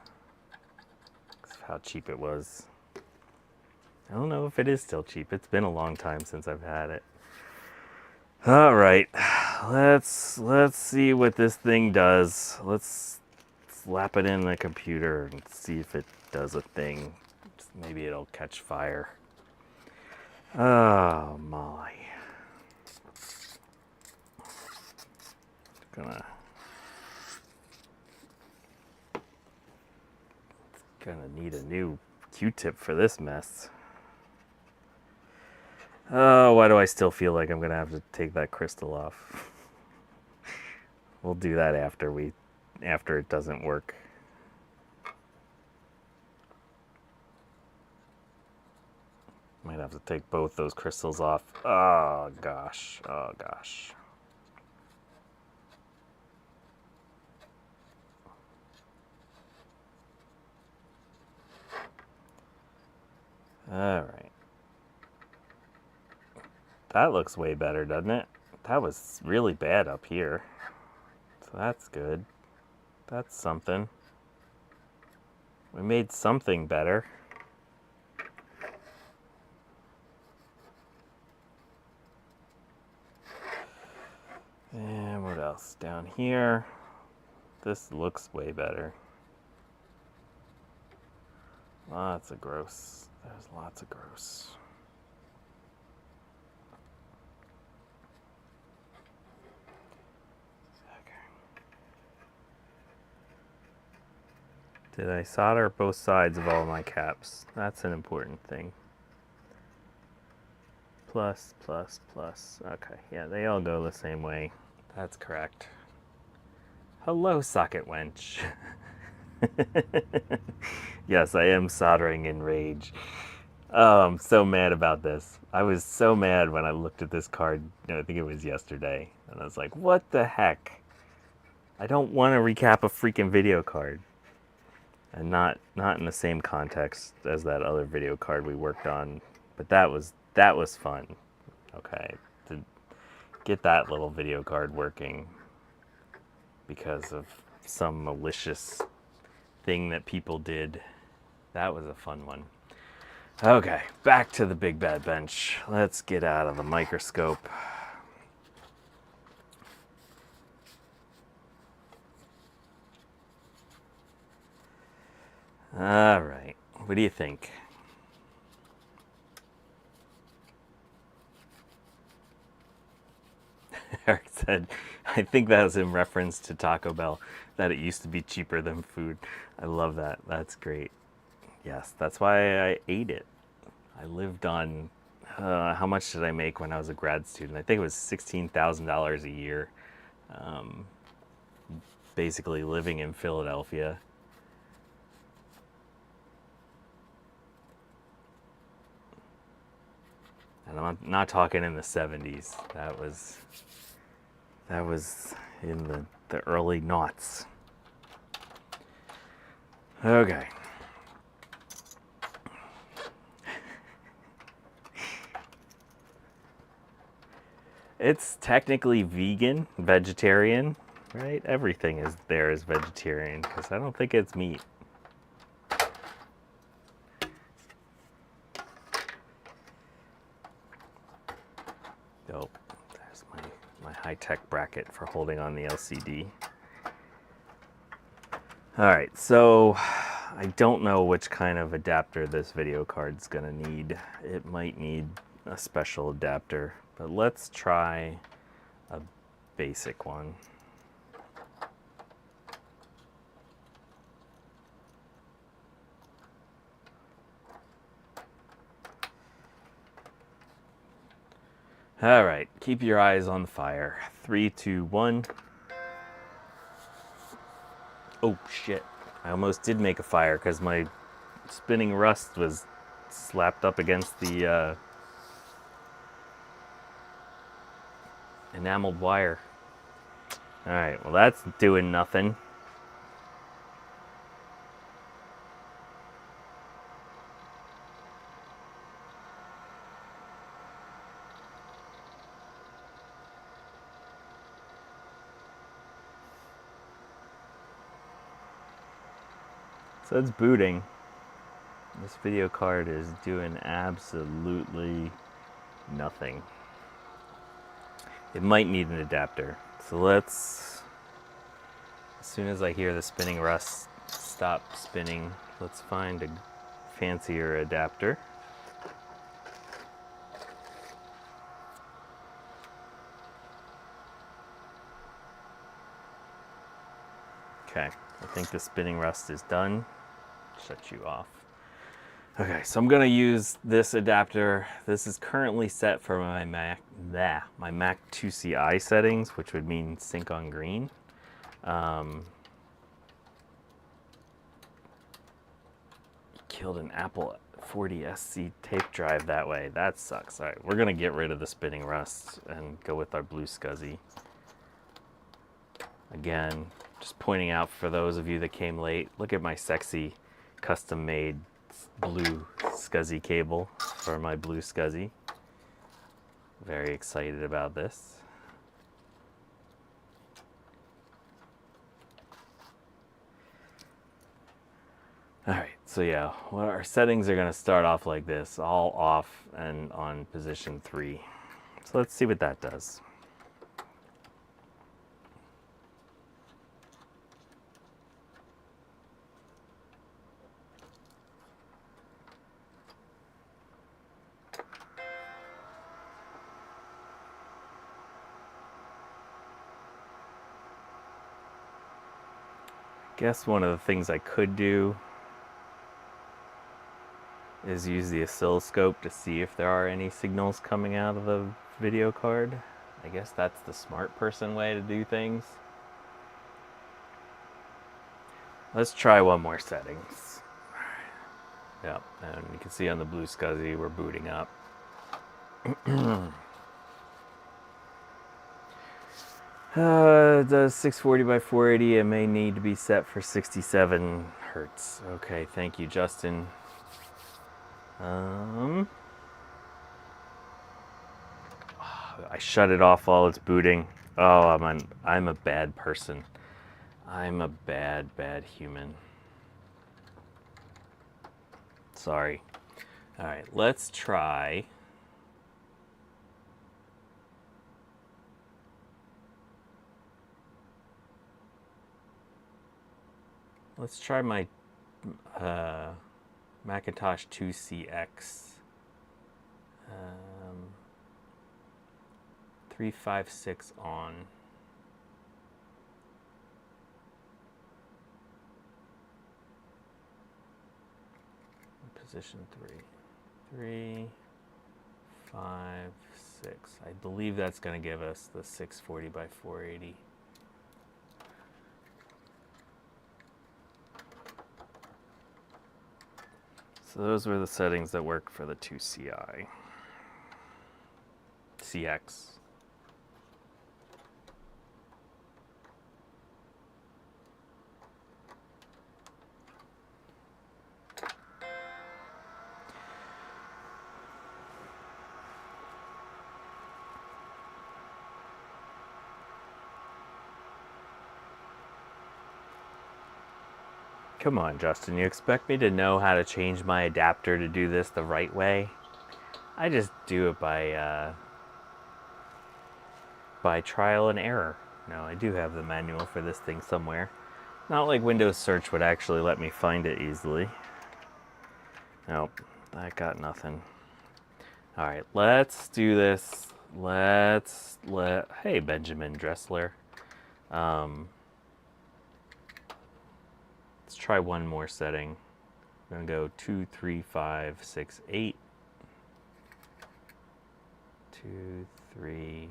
That's how cheap it was. I don't know if it is still cheap. It's been a long time since I've had it. All right, let's see what this thing does. Let's slap it in the computer and see if it does a thing. Maybe it'll catch fire. Oh my! Gonna need a new Q-tip for this mess. Oh, why do I still feel like I'm gonna have to take that crystal off? We'll do that after it doesn't work. Might have to take both those crystals off. Oh gosh, oh gosh. All right. That looks way better, doesn't it? That was really bad up here. So that's good. That's something. We made something better. And what else? Down here. This looks way better. Lots of gross. There's lots of gross. Did I solder both sides of all my caps? That's an important thing. Plus, plus, plus. Okay, yeah, they all go the same way. That's correct. Hello, socket wench. Yes, I am soldering in rage. Oh, I'm so mad about this. I was so mad when I looked at this card, I think it was yesterday, and I was like, what the heck? I don't want to recap a freaking video card. And not in the same context as that other video card we worked on, but that was fun. Okay, to get that little video card working because of some malicious thing that people did. That was a fun one. Okay, back to the BigBadBench. Let's get out of the microscope. All right, what do you think? Eric said, I think that was in reference to Taco Bell, that it used to be cheaper than food. I love that. That's great. Yes, that's why I ate it. I lived on, how much did I make when I was a grad student? I think it was $16,000 a year. Basically living in Philadelphia. And I'm not talking in the 70s. That was in the early noughts. Okay. It's technically vegan, vegetarian, right? Everything is vegetarian because I don't think it's meat. Nope. There's my high-tech bracket for holding on the LCD. All right, so I don't know which kind of adapter this video card's gonna need. It might need a special adapter, but let's try a basic one. All right, keep your eyes on the fire. 3, 2, 1. Oh shit, I almost did make a fire because my spinning rust was slapped up against the enameled wire. All right, well that's doing nothing. So it's booting. This video card is doing absolutely nothing. It might need an adapter. So let's, as soon as I hear the spinning rust stop spinning, let's find a fancier adapter. Okay, I think the spinning rust is done. Shut you off. Okay, so I'm gonna use this adapter. This is currently set for my Mac IIci settings, which would mean sync on green. Killed an Apple 40SC tape drive that way. That sucks. All right, we're gonna get rid of the spinning rust and go with our blue SCSI. Again, just pointing out for those of you that came late, look at my sexy custom-made blue SCSI cable for my blue SCSI. Very excited about this. All right, so yeah, well, our settings are gonna start off like this, all off and on position 3. So let's see what that does. I guess one of the things I could do is use the oscilloscope to see if there are any signals coming out of the video card. I guess that's the smart person way to do things. Let's try one more settings. Yep, and you can see on the blue SCSI we're booting up. The 640 by 480, it may need to be set for 67 hertz. Okay, thank you, Justin. I shut it off while it's booting. Oh, I'm a bad person. I'm a bad human. Sorry. All right, let's try. Let's try my Macintosh IIx. 356 on. Position 3. 3, 5, 6. I believe that's going to give us the 640 by 480. So those were the settings that work for the 2CI. CX. Come on, Justin, you expect me to know how to change my adapter to do this the right way? I just do it by trial and error. No, I do have the manual for this thing somewhere. Not like Windows Search would actually let me find it easily. Nope, that got nothing. All right, let's do this. Hey, Benjamin Dressler. Let's try one more setting. I'm gonna go 2, 3, 5, 6, 8. 2, 3,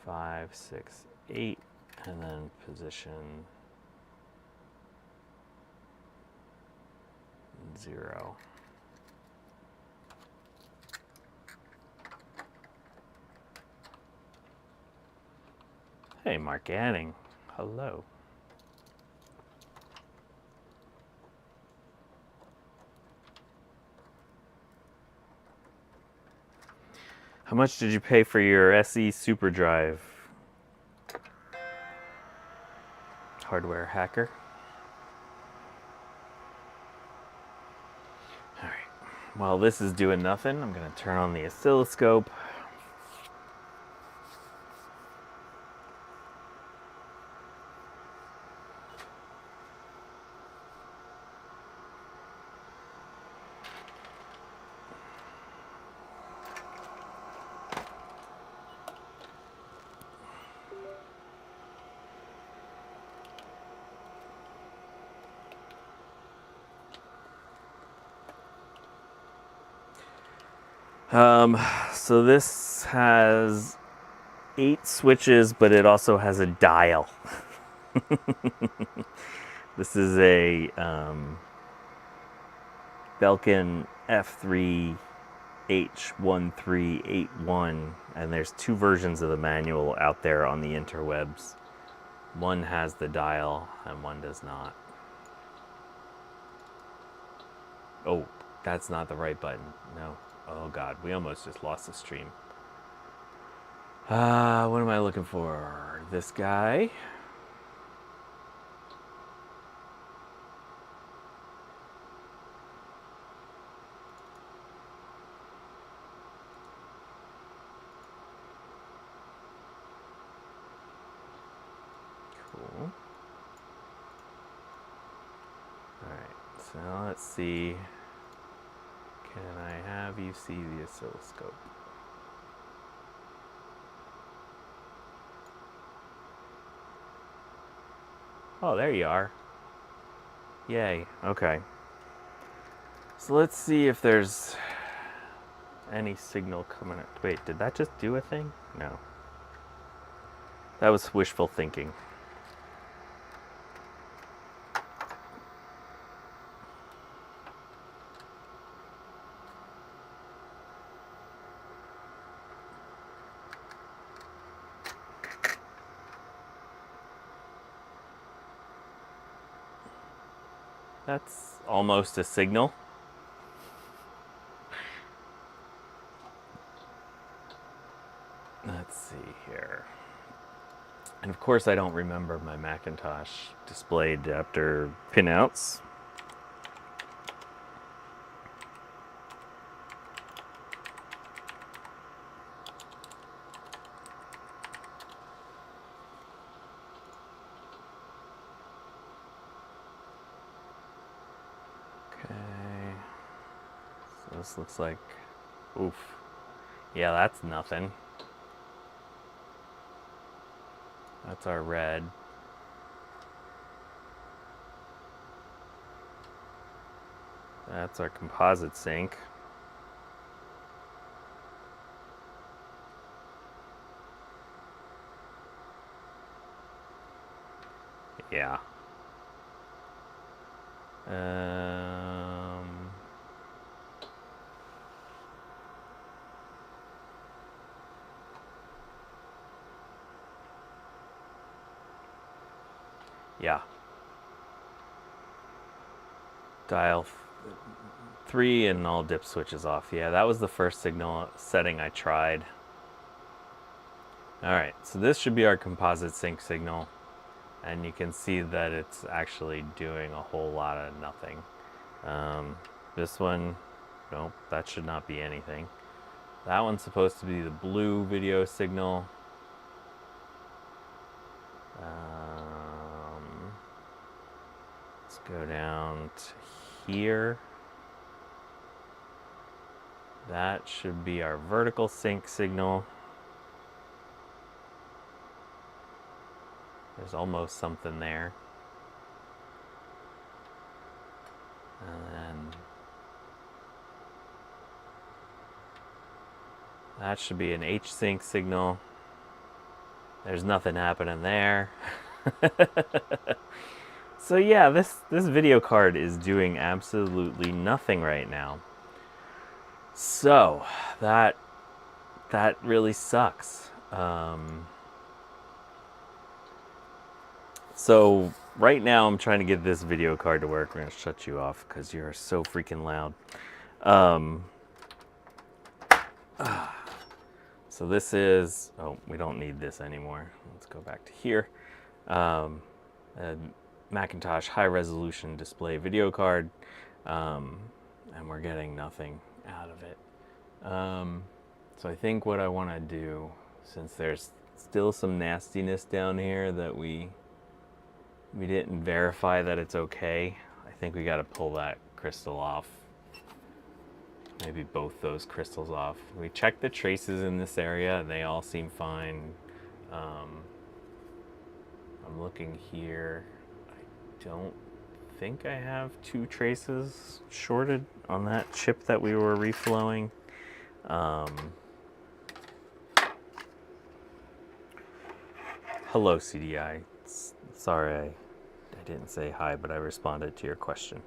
5, 6, 8, and then position 0. Hey, Mark Anning. Hello. How much did you pay for your SE SuperDrive? Hardware hacker. All right. While this is doing nothing, I'm going to turn on the oscilloscope. So this has 8 switches, but it also has a dial. This is a Belkin F3H1381, and there's 2 versions of the manual out there on the interwebs. One has the dial and one does not. Oh, that's not the right button. No. Oh God, we almost just lost the stream. What am I looking for? This guy. Cool. Alright, so let's see. Can I have you see the oscilloscope? Oh, there you are. Yay, okay. So let's see if there's any signal coming up. Wait, did that just do a thing? No. That was wishful thinking. That's almost a signal. Let's see here. And of course I don't remember my Macintosh display adapter pinouts. This looks like, oof. Yeah, that's nothing. That's our red. That's our composite sync. Yeah. Yeah. Dial 3 and all dip switches off. Yeah, that was the first signal setting I tried. Alright, so this should be our composite sync signal. And you can see that it's actually doing a whole lot of nothing. This one, nope, that should not be anything. That one's supposed to be the blue video signal. Let's go down to here. That should be our vertical sync signal. There's almost something there. And then that should be an H sync signal. There's nothing happening there. So yeah, this video card is doing absolutely nothing right now. So that really sucks. So right now I'm trying to get this video card to work. We're gonna shut you off because you're so freaking loud. So this is, oh, we don't need this anymore. Let's go back to here. A Macintosh high resolution display video card, and we're getting nothing out of it. So I think what I want to do, since there's still some nastiness down here that we didn't verify that it's okay, I think we got to pull that crystal off. Maybe both those crystals off. We checked the traces in this area. They all seem fine. I'm looking here. I don't think I have 2 traces shorted on that chip that we were reflowing. Hello, CDI. Sorry I didn't say hi, but I responded to your question.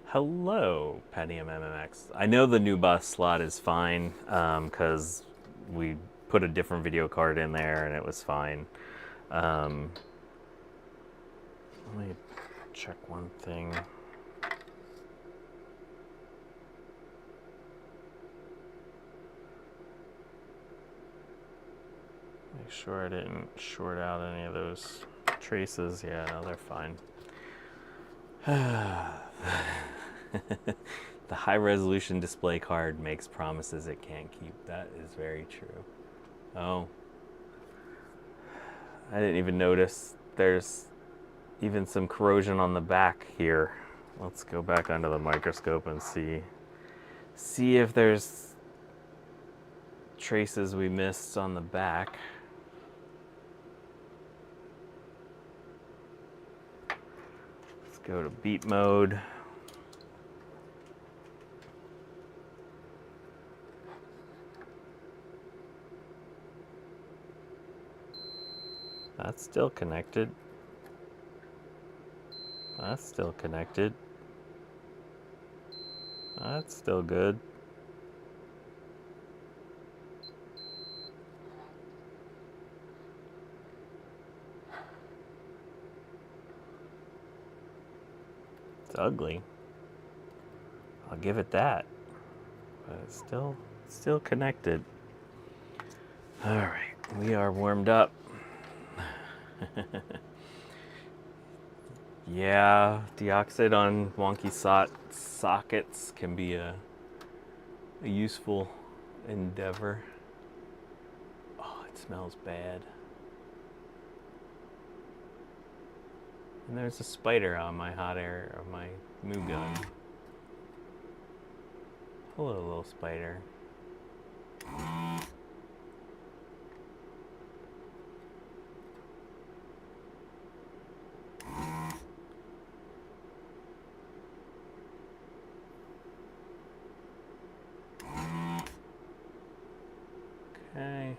Hello, Pentium MMX. I know the new bus slot is fine because we put a different video card in there and it was fine. Let me check one thing. Make sure I didn't short out any of those traces. Yeah, no, they're fine. The high resolution display card makes promises it can't keep. That is very true. Oh, I didn't even notice there's even some corrosion on the back here. Let's go back under the microscope and see if there's traces we missed on the back. Let's go to beat mode. That's still connected. That's still connected. That's still good. It's ugly. I'll give it that. But it's still connected. All right, we are warmed up. Yeah, deoxide on wonky sockets can be a useful endeavor. Oh, it smells bad. And there's a spider on my hot air, or my moo gun. Hello, little spider. Okay.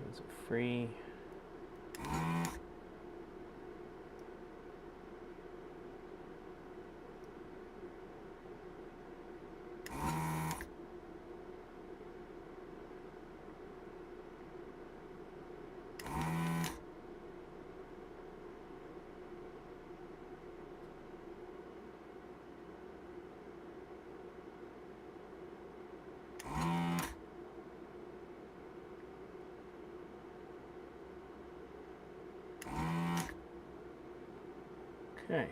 Those are free. Okay.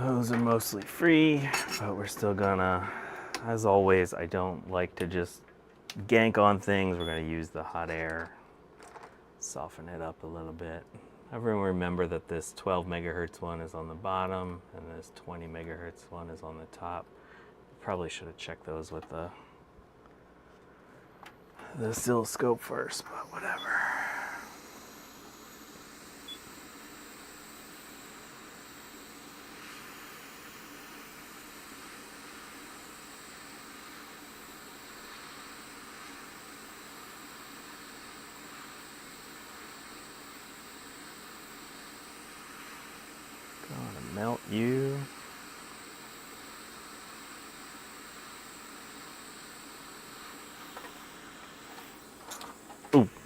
Those are mostly free, but we're still gonna, as always, I don't like to just gank on things. We're gonna use the hot air, soften it up a little bit. Everyone remember that this 12 megahertz one is on the bottom and this 20 megahertz one is on the top. Probably should have checked those with the oscilloscope first, but whatever.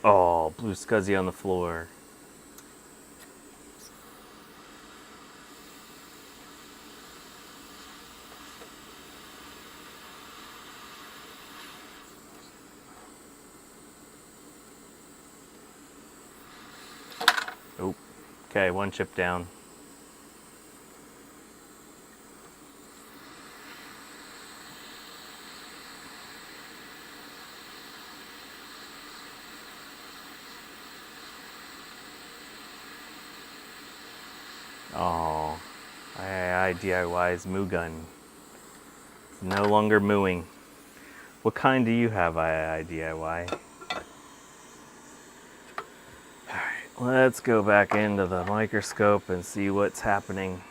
Oh, blue scuzzy on the floor. Oh, okay, one chip down. Oh, III DIY's moo gun. It's no longer mooing. What kind do you have, III DIY? Alright, let's go back into the microscope and see what's happening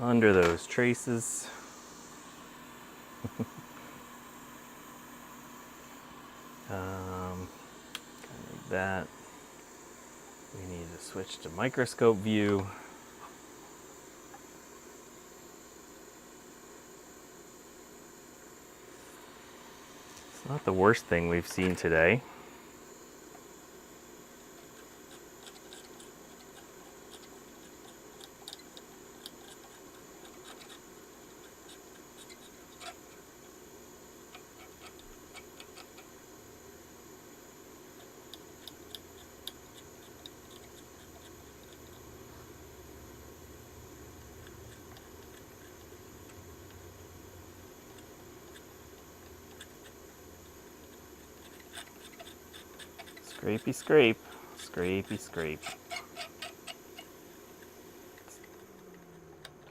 under those traces. Like that. We need to switch to microscope view. It's not the worst thing we've seen today. Scrapey scrape, scrapey scrape.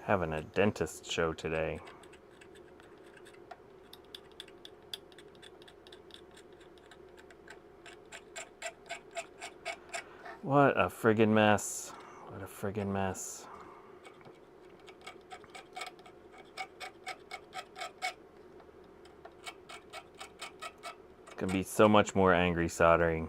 Having a dentist show today. What a friggin' mess. What a friggin' mess. It's gonna be so much more angry soldering.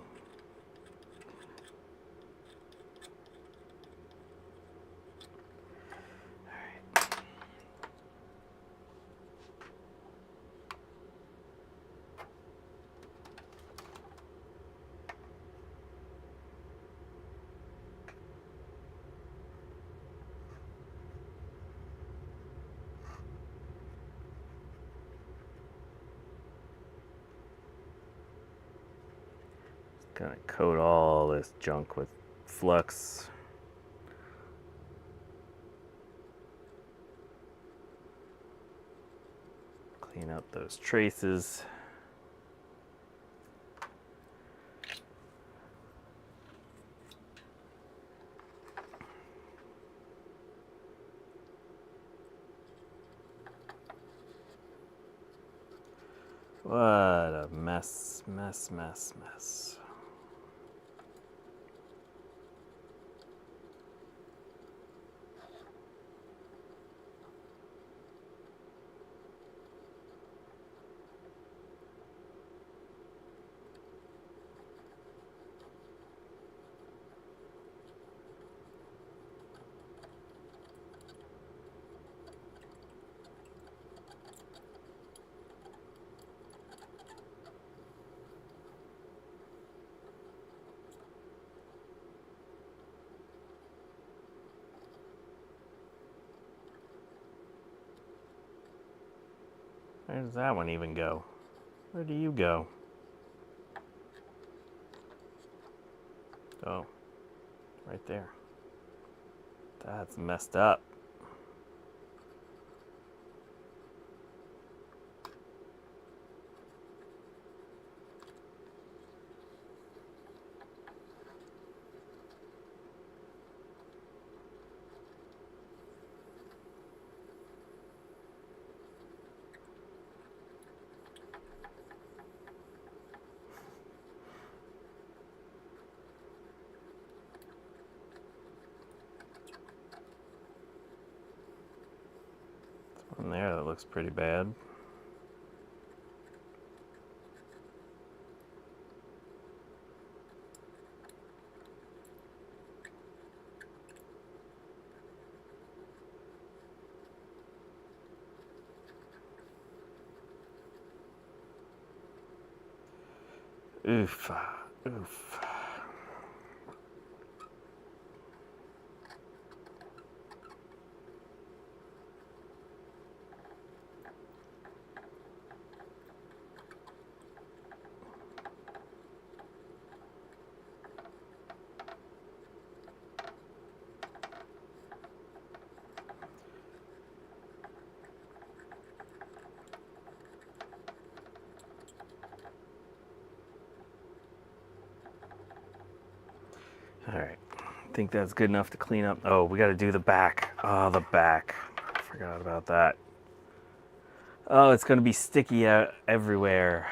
Gonna coat all this junk with flux. Clean up those traces. What a mess, mess, mess, mess. Where does that one even go? Where do you go? Oh, right there. That's messed up. One there that looks pretty bad. Oof. Oof. All right, I think that's good enough to clean up. Oh, we got to do the back. Oh, the back. I forgot about that. Oh, it's going to be sticky out everywhere.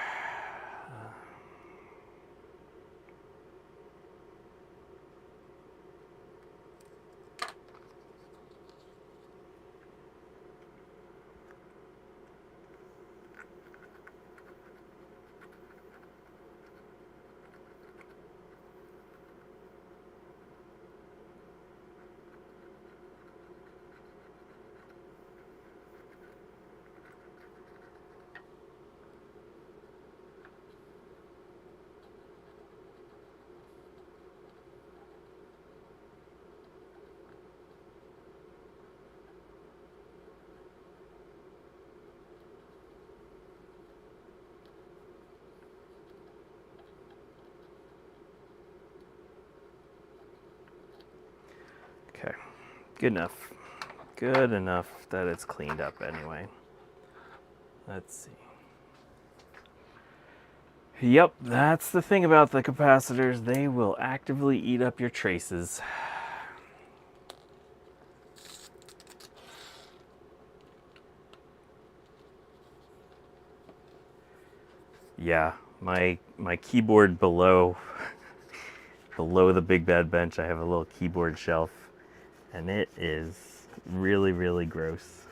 Okay, good enough. Good enough that it's cleaned up anyway. Let's see. Yep, that's the thing about the capacitors. They will actively eat up your traces. Yeah, my keyboard below the BigBadBench, I have a little keyboard shelf, and it is really, really gross.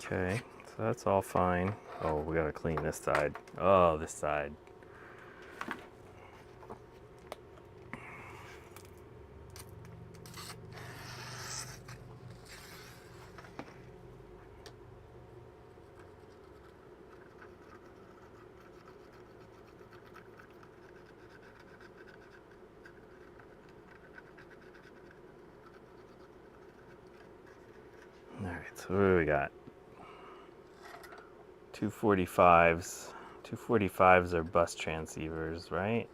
Okay, so that's all fine. Oh, we gotta clean this side. Oh, this side. All right, so what do we got? 245s. 245s are bus transceivers, right?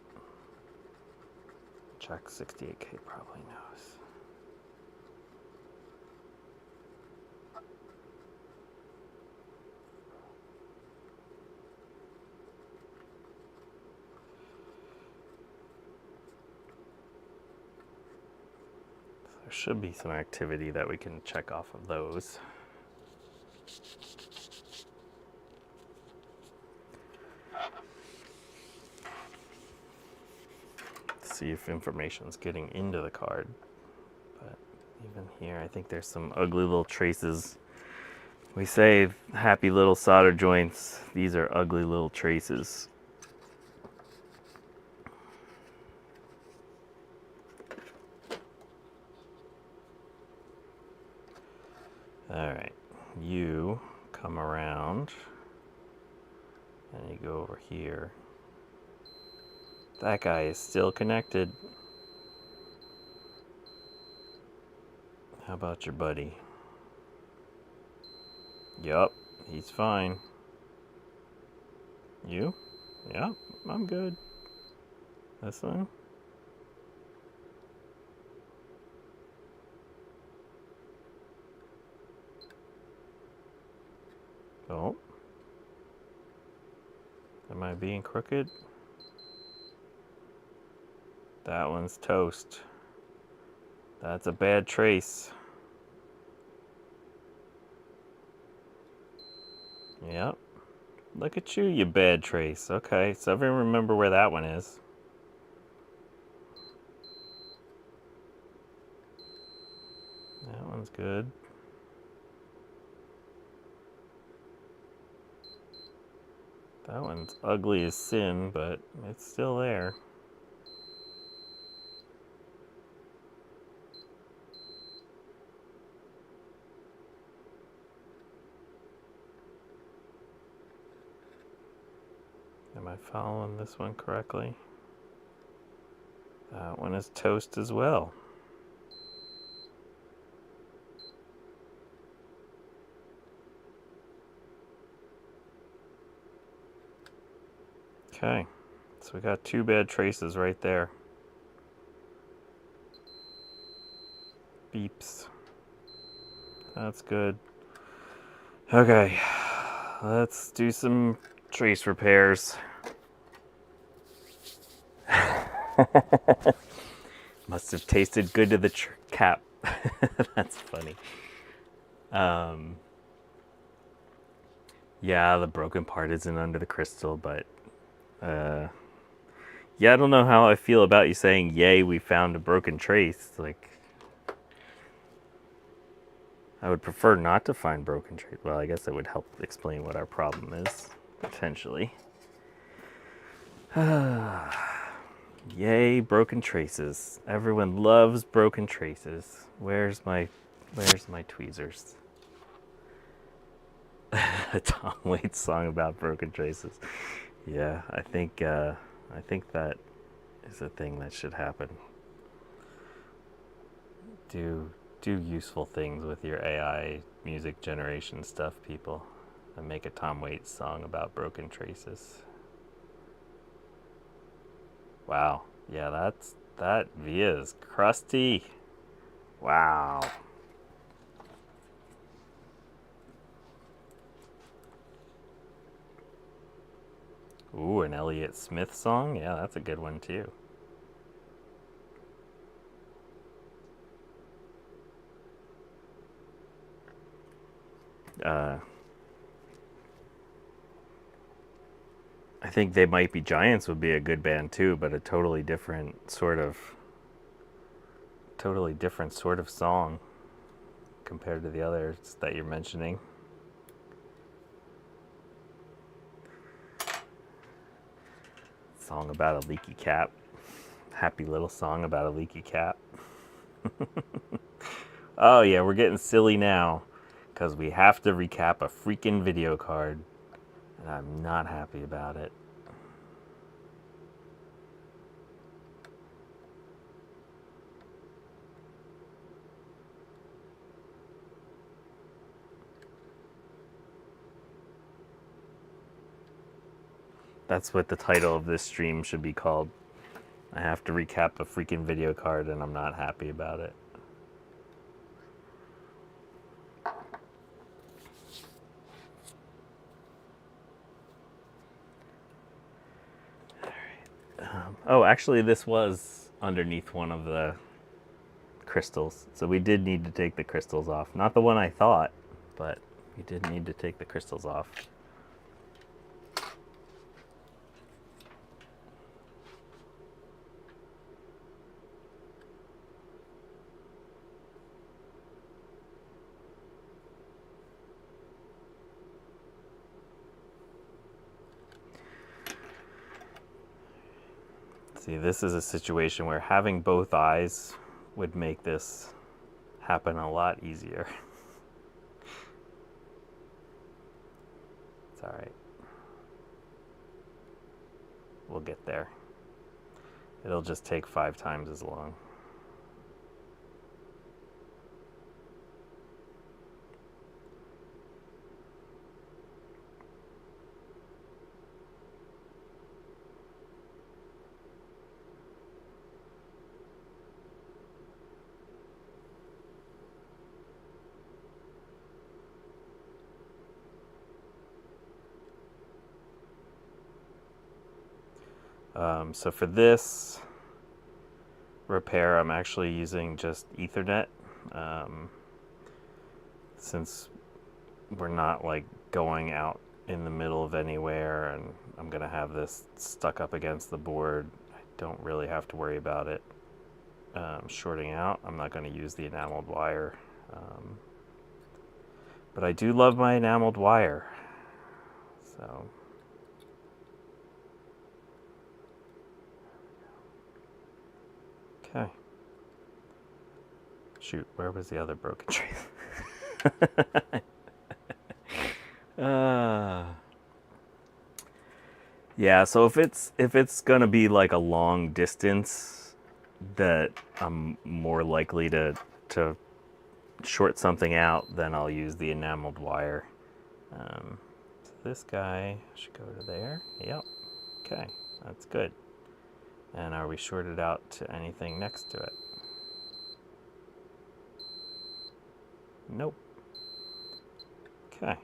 Check 68K probably knows. There should be some activity that we can check off of those. See if information's getting into the card. But even here, I think there's some ugly little traces. We say happy little solder joints. These are ugly little traces. All right, you come around and you go over here. That guy is still connected. How about your buddy? Yup, he's fine. You? Yep, I'm good. This one? Oh. Am I being crooked? That one's toast. That's a bad trace. Yep. Look at you, you bad trace. Okay, so everyone remember where that one is. good. That one's ugly as sin, but it's still there. Am I following this one correctly? That one is toast as well. Okay, so we got 2 bad traces right there. Beeps. That's good. Okay, let's do some trace repairs. Must have tasted good to the cap. That's funny. Yeah, the broken part isn't under the crystal, but yeah, I don't know how I feel about you saying, yay, we found a broken trace. Like, I would prefer not to find broken trace. Well, I guess it would help explain what our problem is, potentially. Yay, broken traces. Everyone loves broken traces. Where's my tweezers? A Tom Waits song about broken traces. Yeah, I think that is a thing that should happen. Do useful things with your AI music generation stuff, people, and make a Tom Waits song about broken traces. Wow, yeah, that Via is crusty. Wow. Ooh, an Elliott Smith song? Yeah, that's a good one too. I think They Might Be Giants would be a good band too, but a totally different sort of song compared to the others that you're mentioning. Song about a leaky cap. Happy little song about a leaky cap. Oh yeah, we're getting silly now because we have to recap a freaking video card, and I'm not happy about it. That's what the title of this stream should be called. I have to recap a freaking video card and I'm not happy about it. Oh, actually this was underneath one of the crystals. So we did need to take the crystals off. Not the one I thought, but we did need to take the crystals off. See, this is a situation where having both eyes would make this happen a lot easier. It's all right. We'll get there. It'll just take 5 times as long. So for this repair, I'm actually using just Ethernet, since we're not like going out in the middle of anywhere, and I'm gonna have this stuck up against the board. I don't really have to worry about it shorting out. I'm not going to use the enameled wire But I do love my enameled wire. So okay. Shoot, where was the other broken trace? Yeah, so if it's gonna be like a long distance, that I'm more likely to short something out, then I'll use the enameled wire. So this guy should go to there. Yep. Okay, that's good. And are we shorted out to anything next to it? Nope. Okay.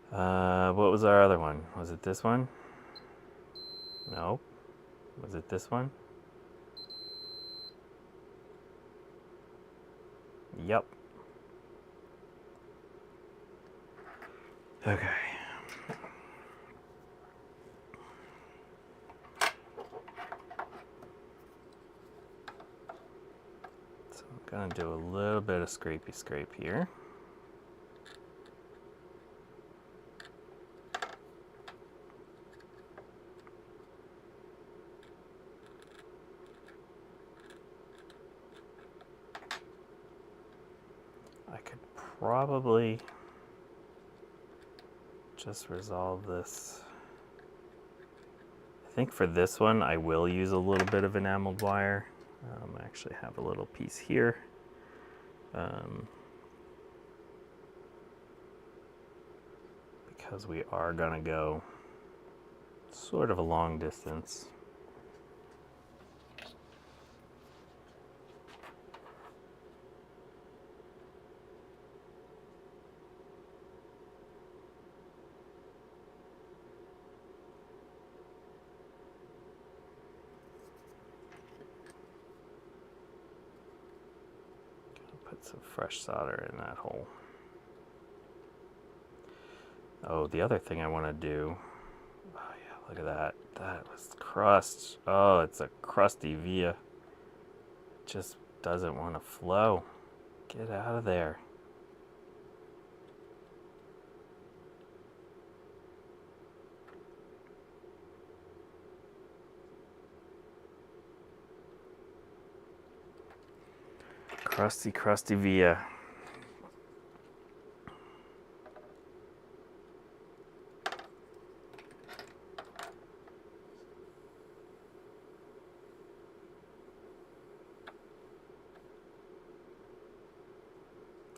What was our other one? Was it this one? No. Was it this one? Yep. Okay. So I'm gonna do a little bit of scrapey scrape here. I could probably just resolve this. I think for this one I will use a little bit of enameled wire. I actually have a little piece here. Because we are gonna go sort of a long distance. Put some fresh solder in that hole. Oh, the other thing I want to do, oh yeah, look at that. That was crust. Oh, it's a crusty via. Just doesn't want to flow. Get out of there. Crusty, crusty via.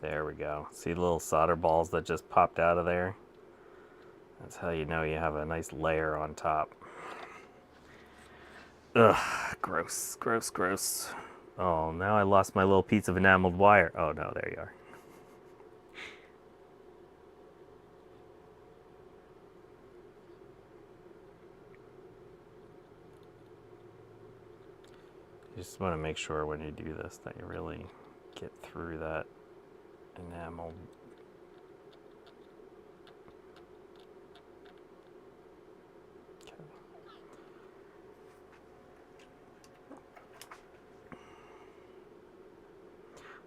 There we go. See the little solder balls that just popped out of there? That's how you know you have a nice layer on top. Ugh, gross, gross, gross. Oh, now I lost my little piece of enameled wire. Oh no, there you are. You just want to make sure when you do this that you really get through that enamel. Okay.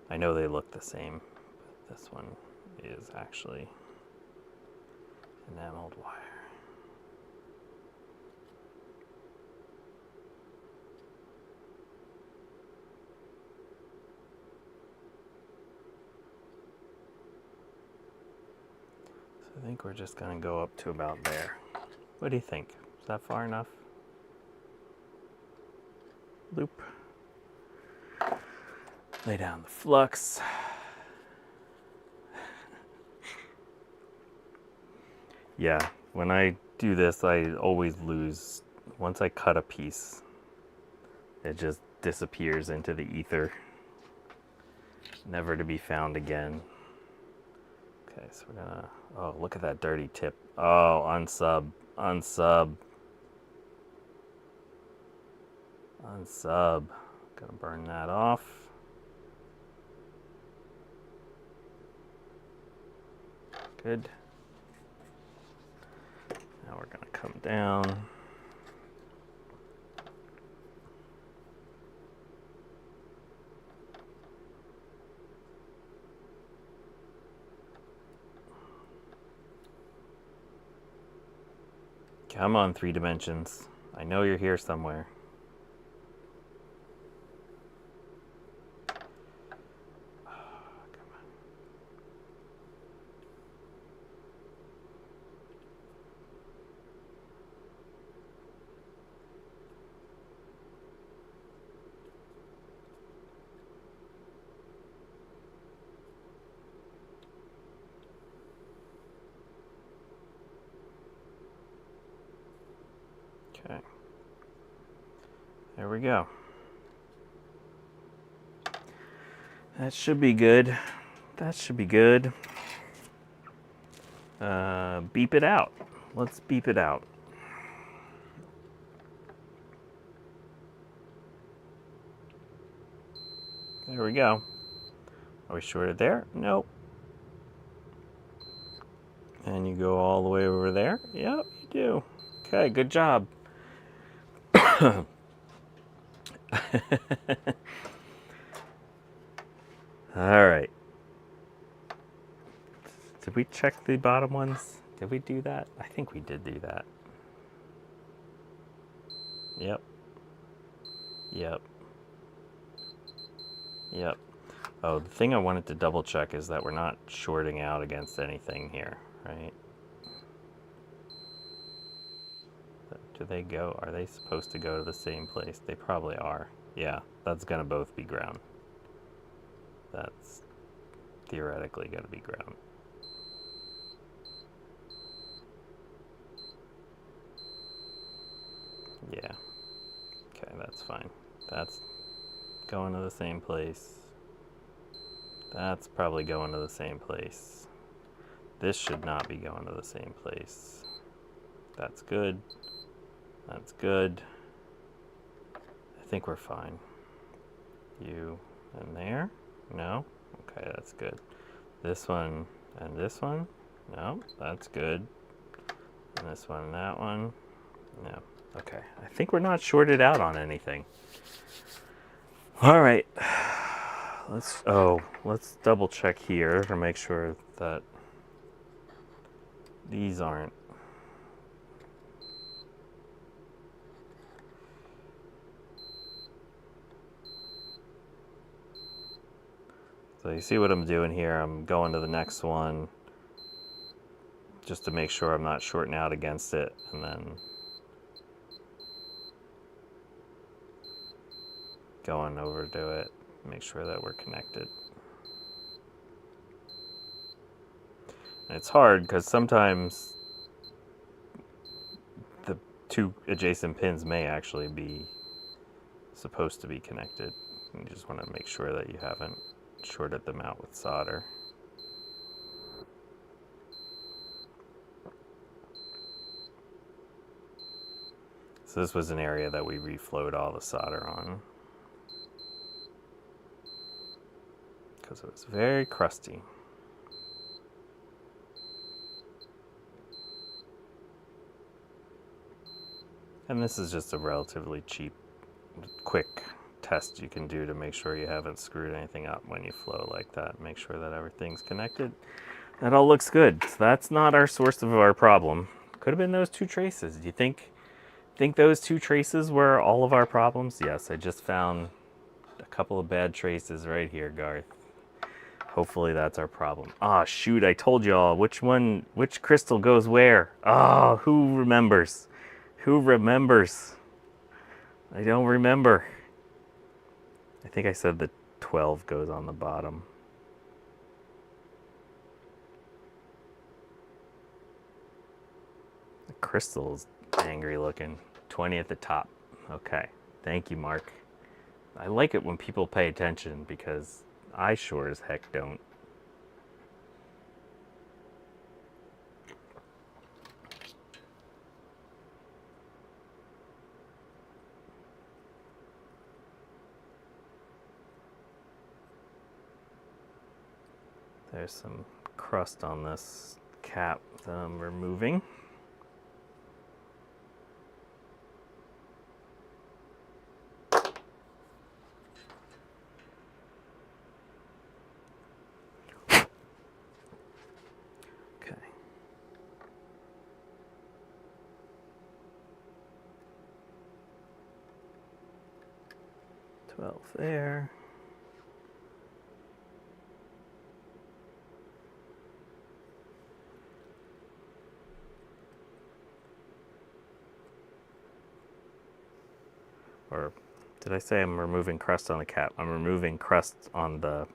I know they look the same, but this one is actually enameled wire. I think we're just going to go up to about there. What do you think? Is that far enough? Loop. Lay down the flux. Yeah, when I do this, I always lose. Once I cut a piece, it just disappears into the ether, never to be found again. Okay, so we're gonna, oh, look at that dirty tip. Oh, unsub, unsub, unsub. Gonna burn that off. Good. Now we're gonna come down. Come on, 3 dimensions. I know you're here somewhere. Okay. There we go. That should be good. That should be good. Beep it out. Let's beep it out. There we go. Are we shorted there? Nope. And you go all the way over there? Yep, you do. Okay, good job. All right. Did we check the bottom ones? Did we do that? I think we did do that. Yep. Yep. Yep. Oh, the thing I wanted to double check is that we're not shorting out against anything here, right? Do they go? Are they supposed to go to the same place? They probably are. Yeah, that's going to both be ground. That's theoretically going to be ground. Yeah. Okay, that's fine. That's going to the same place. That's probably going to the same place. This should not be going to the same place. That's good. That's good. I think we're fine. You and there? No? Okay, that's good. This one and this one? No, that's good. And this one and that one? No. Okay, I think we're not shorted out on anything. All right. Let's double check here to make sure that these aren't. So you see what I'm doing here? I'm going to the next one just to make sure I'm not shorting out against it, and then going over to it, make sure that we're connected. And it's hard because sometimes the 2 adjacent pins may actually be supposed to be connected. You just want to make sure that you haven't shorted them out with solder. So this was an area that we reflowed all the solder on because it was very crusty. And this is just a relatively cheap, quick test you can do to make sure you haven't screwed anything up when you flow like that. Make sure that everything's connected. That all looks good. So that's not our source of our problem. Could have been those 2 traces. Do you think those 2 traces were all of our problems? Yes, I just found a couple of bad traces right here, Garth. Hopefully that's our problem. Ah, shoot, I told y'all which crystal goes where. Oh, who remembers? Who remembers? I don't remember. I think I said the 12 goes on the bottom. The crystal is angry looking. 20 at the top. Okay. Thank you, Mark. I like it when people pay attention because I sure as heck don't. There's some crust on this cap that I'm removing. 12 there. Or did I say I'm removing crust on the cap? I'm removing crust on the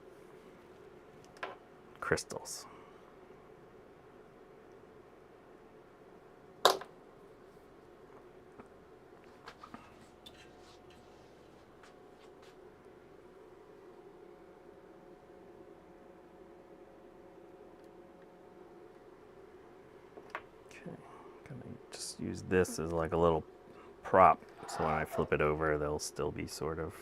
crystals. Okay, gonna just use this as like a little prop, so when I flip it over, they'll still be sort of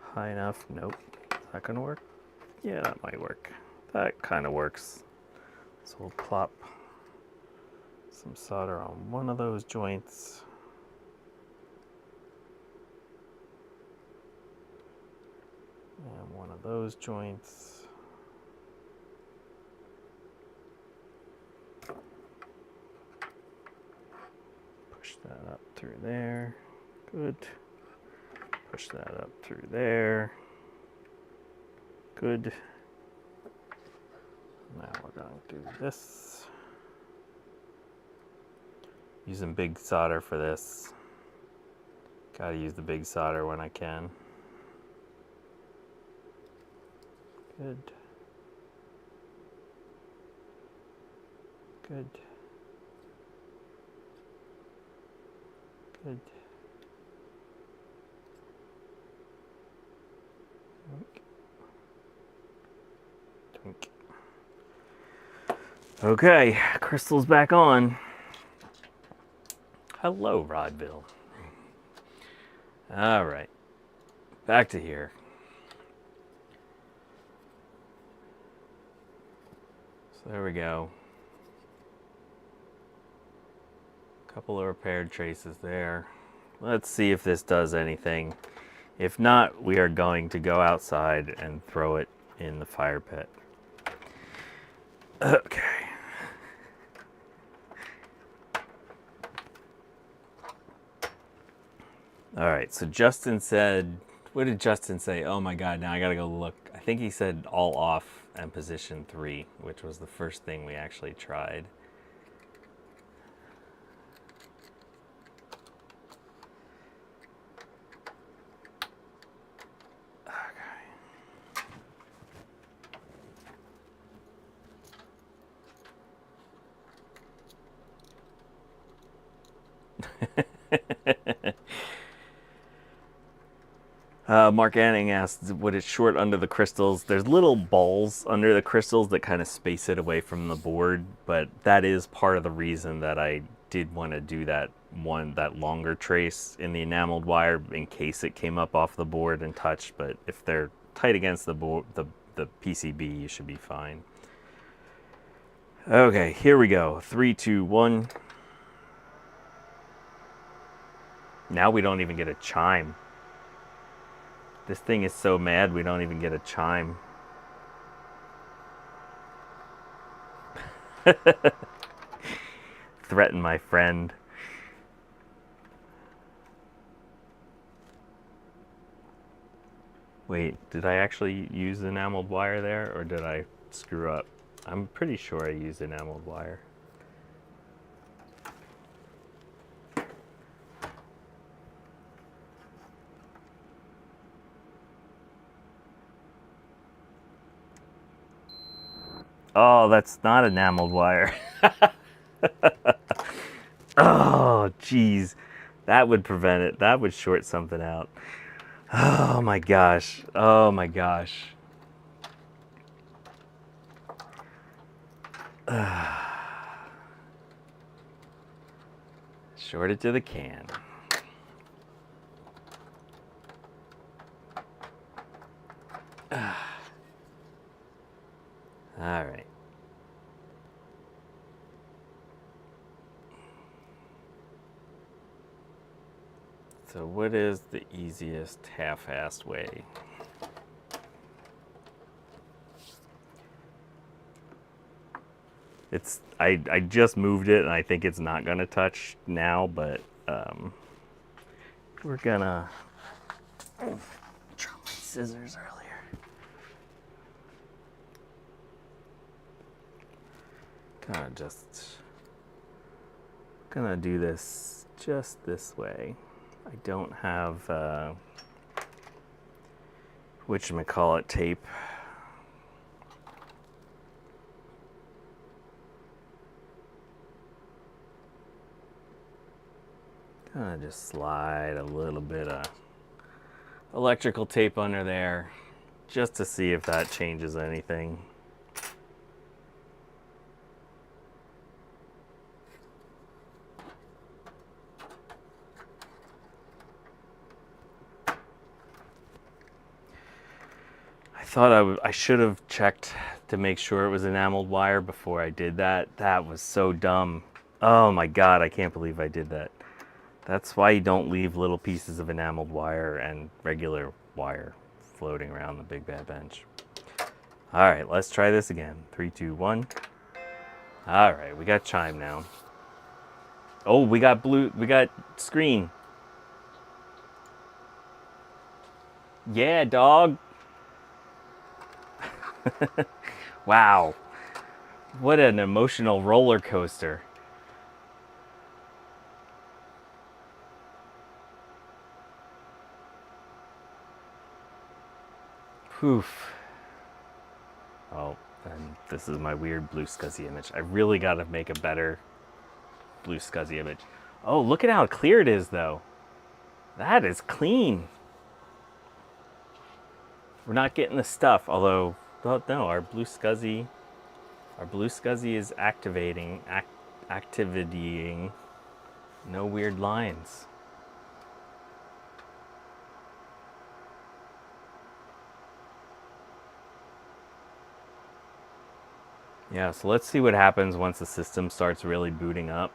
high enough. Nope, is that gonna work? Yeah, that might work. That kind of works. So we'll plop some solder on one of those joints. And one of those joints. Push that up through there. Good. Push that up through there. Good. Now we're going to do this. Using big solder for this. Gotta use the big solder when I can. Good. Good. Good. Twink. Okay, crystal's back on. Hello, Rodville. All right, back to here. So there we go. Couple of repaired traces there. Let's see if this does anything. If not, we are going to go outside and throw it in the fire pit. Okay. All right, so Justin said, what did Justin say? Oh my God, now I gotta go look. I think he said all off and position 3, which was the first thing we actually tried. Mark Anning asked, would it short under the crystals? There's little balls under the crystals that kind of space it away from the board, but that is part of the reason that I did want to do that longer trace in the enameled wire in case it came up off the board and touched. But if they're tight against the board, the PCB, you should be fine. Okay, here we go. 3, 2, 1. Now we don't even get a chime. This thing is so mad we don't even get a chime. Threaten my friend. Wait, did I actually use enameled wire there, or did I screw up? I'm pretty sure I used enameled wire. Oh, that's not enameled wire. Oh, geez. That would prevent it. That would short something out. Oh, my gosh. Oh, my gosh. Short it to the can. All right. So what is the easiest half-assed way? I just moved it and I think it's not gonna touch now, but we're gonna Dropped my scissors earlier. Gonna do this just this way. I don't have whatchamacallit tape. Gonna just slide a little bit of electrical tape under there just to see if that changes anything. I thought I should have checked to make sure it was enameled wire before I did that. That was so dumb. Oh my God, I can't believe I did that. That's why you don't leave little pieces of enameled wire and regular wire floating around the BigBadBench. All right, let's try this again. 3, 2, 1. All right, we got chime now. Oh, we got blue, we got screen. Yeah, dog. Wow. What an emotional roller coaster. Poof. Oh, and this is my weird blue scuzzy image. I really got to make a better blue scuzzy image. Oh, look at how clear it is, though. That is clean. We're not getting the stuff, although, well, no, our blue scuzzy is activating. No weird lines. Yeah, so let's see what happens once the system starts really booting up.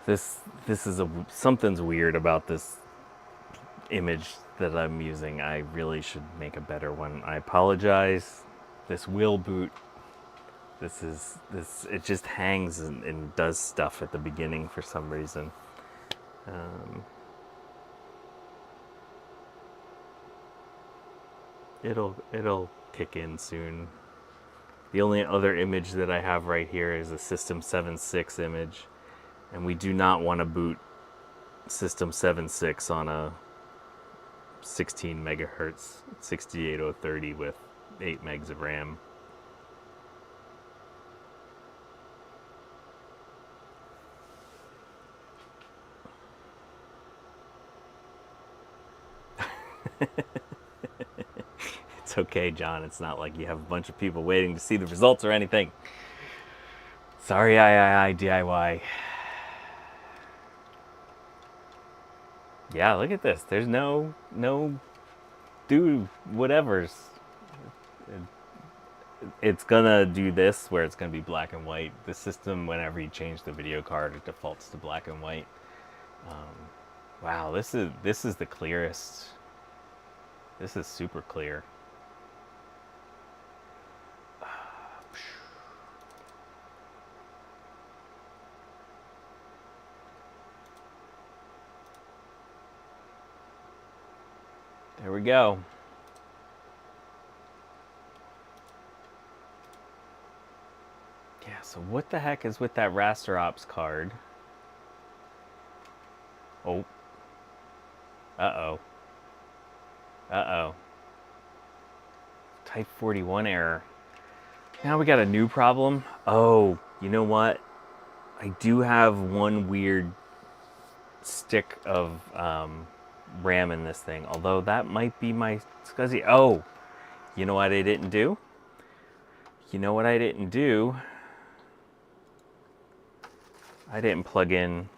This is something's weird about this image that I'm using. I really should make a better one. I apologize. This will boot. It just hangs and does stuff at the beginning for some reason. It'll kick in soon. The only other image that I have right here is a System 7.6 image, and we do not want to boot System 7.6 on a 16 megahertz 68030 with 8 megs of RAM. It's okay, John. It's not like you have a bunch of people waiting to see the results or anything. Sorry, I DIY. Yeah, look at this. There's no do whatevers. It's gonna do this where it's gonna be black and white. The system, whenever you change the video card, it defaults to black and white. Wow, this is the clearest. This is super clear. There we go. Yeah, so what the heck is with that RasterOps card? Oh. Uh-oh. Uh-oh. Type 41 error. Now we got a new problem. Oh, you know what? I do have one weird stick of RAM in this thing, although that might be my SCSI. Oh, you know what I didn't do? You know what I didn't do? I didn't plug in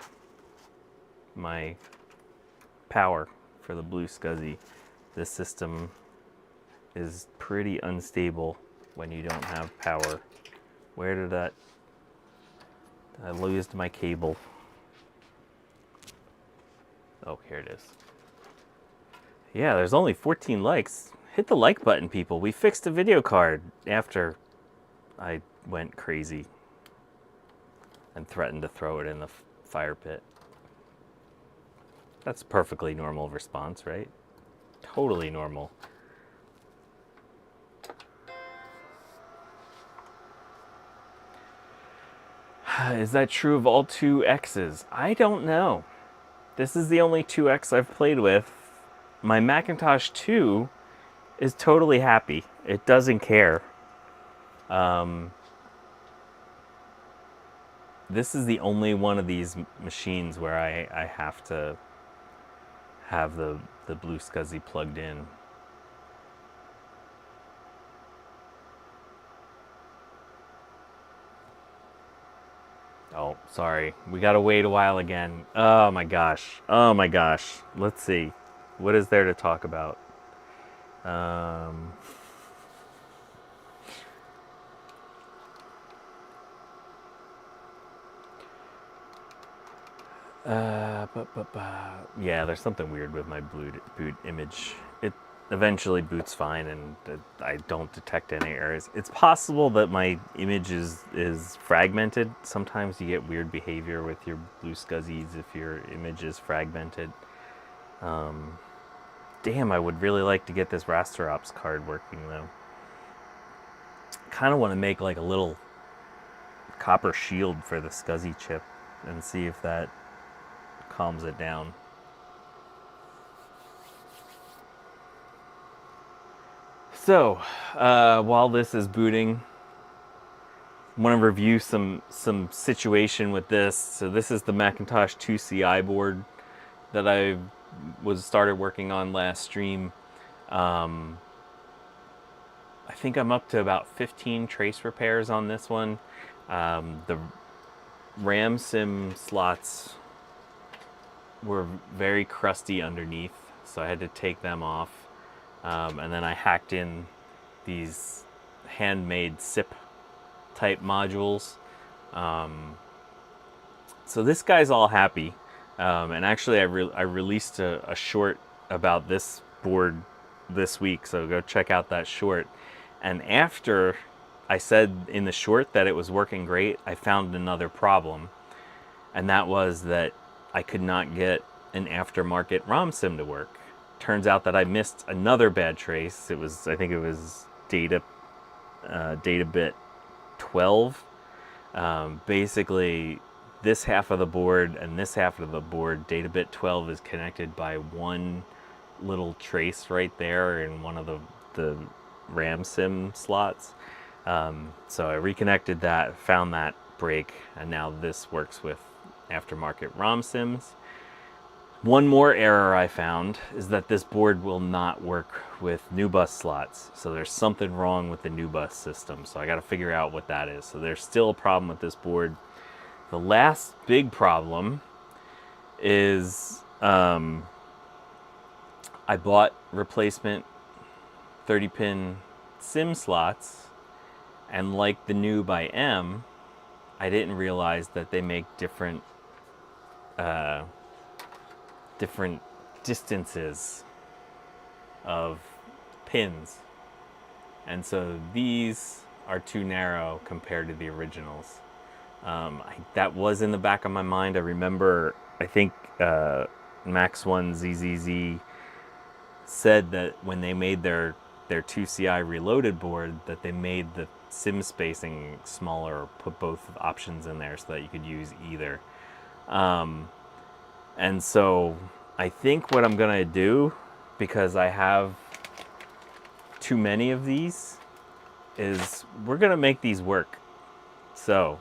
my power for the blue SCSI. This system is pretty unstable when you don't have power. Where did that... I lost my cable. Oh, here it is. Yeah, there's only 14 likes. Hit the like button, people. We fixed the video card after I went crazy. and threatened to throw it in the fire pit. That's a perfectly normal response, right? Totally normal. Is that true of all 2Xs? I don't know. This is the only 2X I've played with. My Macintosh 2 is totally happy. It doesn't care. This is the only one of these machines where I have to have the blue SCSI plugged in. Oh, sorry. We gotta wait a while again. Oh my gosh. Oh my gosh. Let's see. What is there to talk about? Yeah, there's something weird with my boot image. It eventually boots fine, and I don't detect any errors. It's possible that my image is fragmented. Sometimes you get weird behavior with your blue SCSIs if your image is fragmented. Damn, I would really like to get this RasterOps card working though. Kind of want to make like a little copper shield for the SCSI chip and see if that calms it down. So, while this is booting, I want to review some situation with this. So this is the Macintosh IIci board that I started working on last stream. I think I'm up to about 15 trace repairs on this one. The RAM sim slots were very crusty underneath, so I had to take them off. And then I hacked in these handmade SIP type modules. So this guy's all happy. And actually I released a short about this board this week, so go check out that short. And after I said in the short that it was working great, I found another problem. And that was that I could not get an aftermarket ROM sim to work. Turns out that I missed another bad trace. I think it was data bit 12. Basically, this half of the board and this half of the board, data bit 12 is connected by one little trace right there in one of the RAM sim slots. So I reconnected that, found that break, and now this works with aftermarket ROM sims. One more error I found is that this board will not work with NuBus slots. So there's something wrong with the NuBus system. So I got to figure out what that is. So there's still a problem with this board. The last big problem is I bought replacement 30-pin SIM slots, and like the new by M, I didn't realize that they make different distances of pins, and so these are too narrow compared to the originals. That was in the back of my mind. I remember, I think Max I ZZZ said that when they made their 2CI reloaded board, that they made the sim spacing smaller, or put both options in there so that you could use either. And so I think what I'm gonna do, because I have too many of these, is we're gonna make these work. So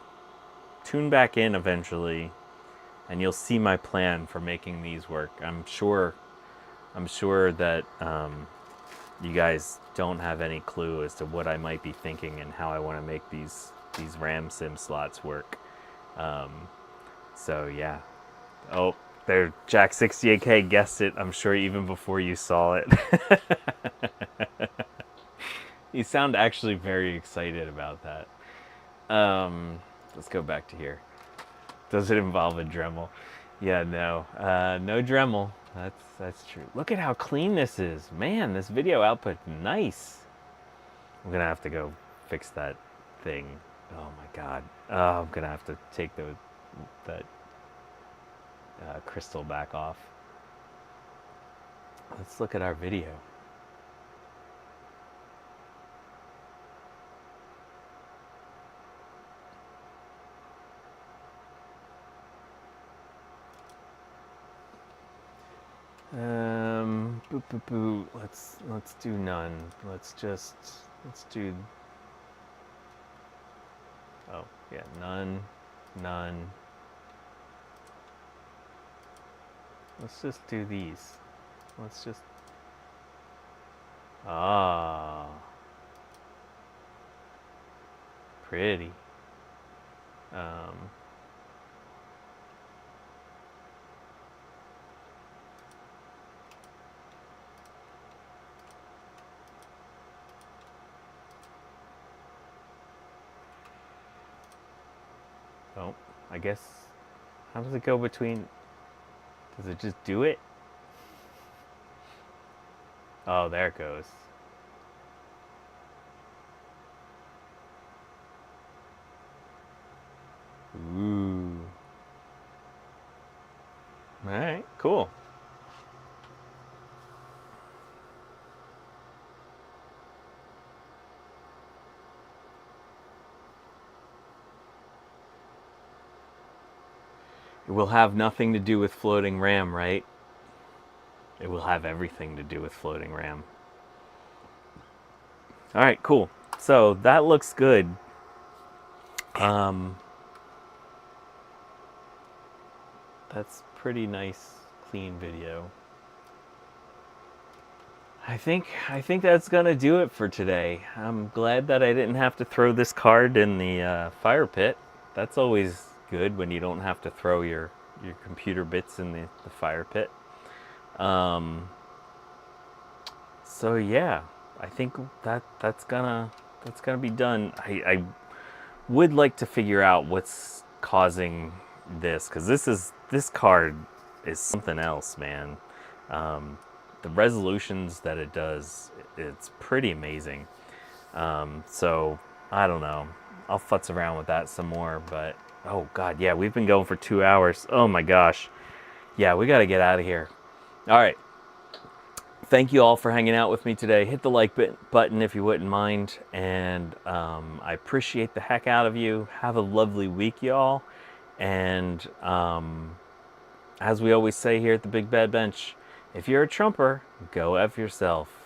tune back in eventually and you'll see my plan for making these work. I'm sure that you guys don't have any clue as to what I might be thinking and how I want to make these RAM sim slots work. So yeah. Oh, there, Jack 68K guessed it, I'm sure, even before you saw it. You sound actually very excited about that. Let's go back to here. Does it involve a Dremel? Yeah, no. No Dremel. That's true. Look at how clean this is. Man, this video output, nice. I'm gonna have to go fix that thing. Oh my god. Oh, I'm gonna have to take that crystal back off. Let's look at our video. Boop, boop, boop. Let's do none. Let's do. Oh yeah, none. Let's just do these. Let's just. Pretty. Oh, I guess. How does it go between? Does it just do it? Oh, there it goes. Ooh. All right, cool. It will have nothing to do with floating RAM, right? It will have everything to do with floating RAM. All right, cool. So that looks good. That's pretty nice, clean video. I think that's gonna do it for today. I'm glad that I didn't have to throw this card in the fire pit. That's always good when you don't have to throw your computer bits in the fire pit. So yeah, I think that's gonna be done. I would like to figure out what's causing this, because this card is something else, man. The resolutions that it does, it's pretty amazing. So I don't know. I'll futz around with that some more, but oh god, yeah, we've been going for 2 hours. Oh my gosh. Yeah, we got to get out of here. All right. Thank you all for hanging out with me today. Hit the like button if you wouldn't mind, and I appreciate the heck out of you. Have a lovely week, y'all. And as we always say here at the Big Bad Bench, if you're a Trumper, go F yourself.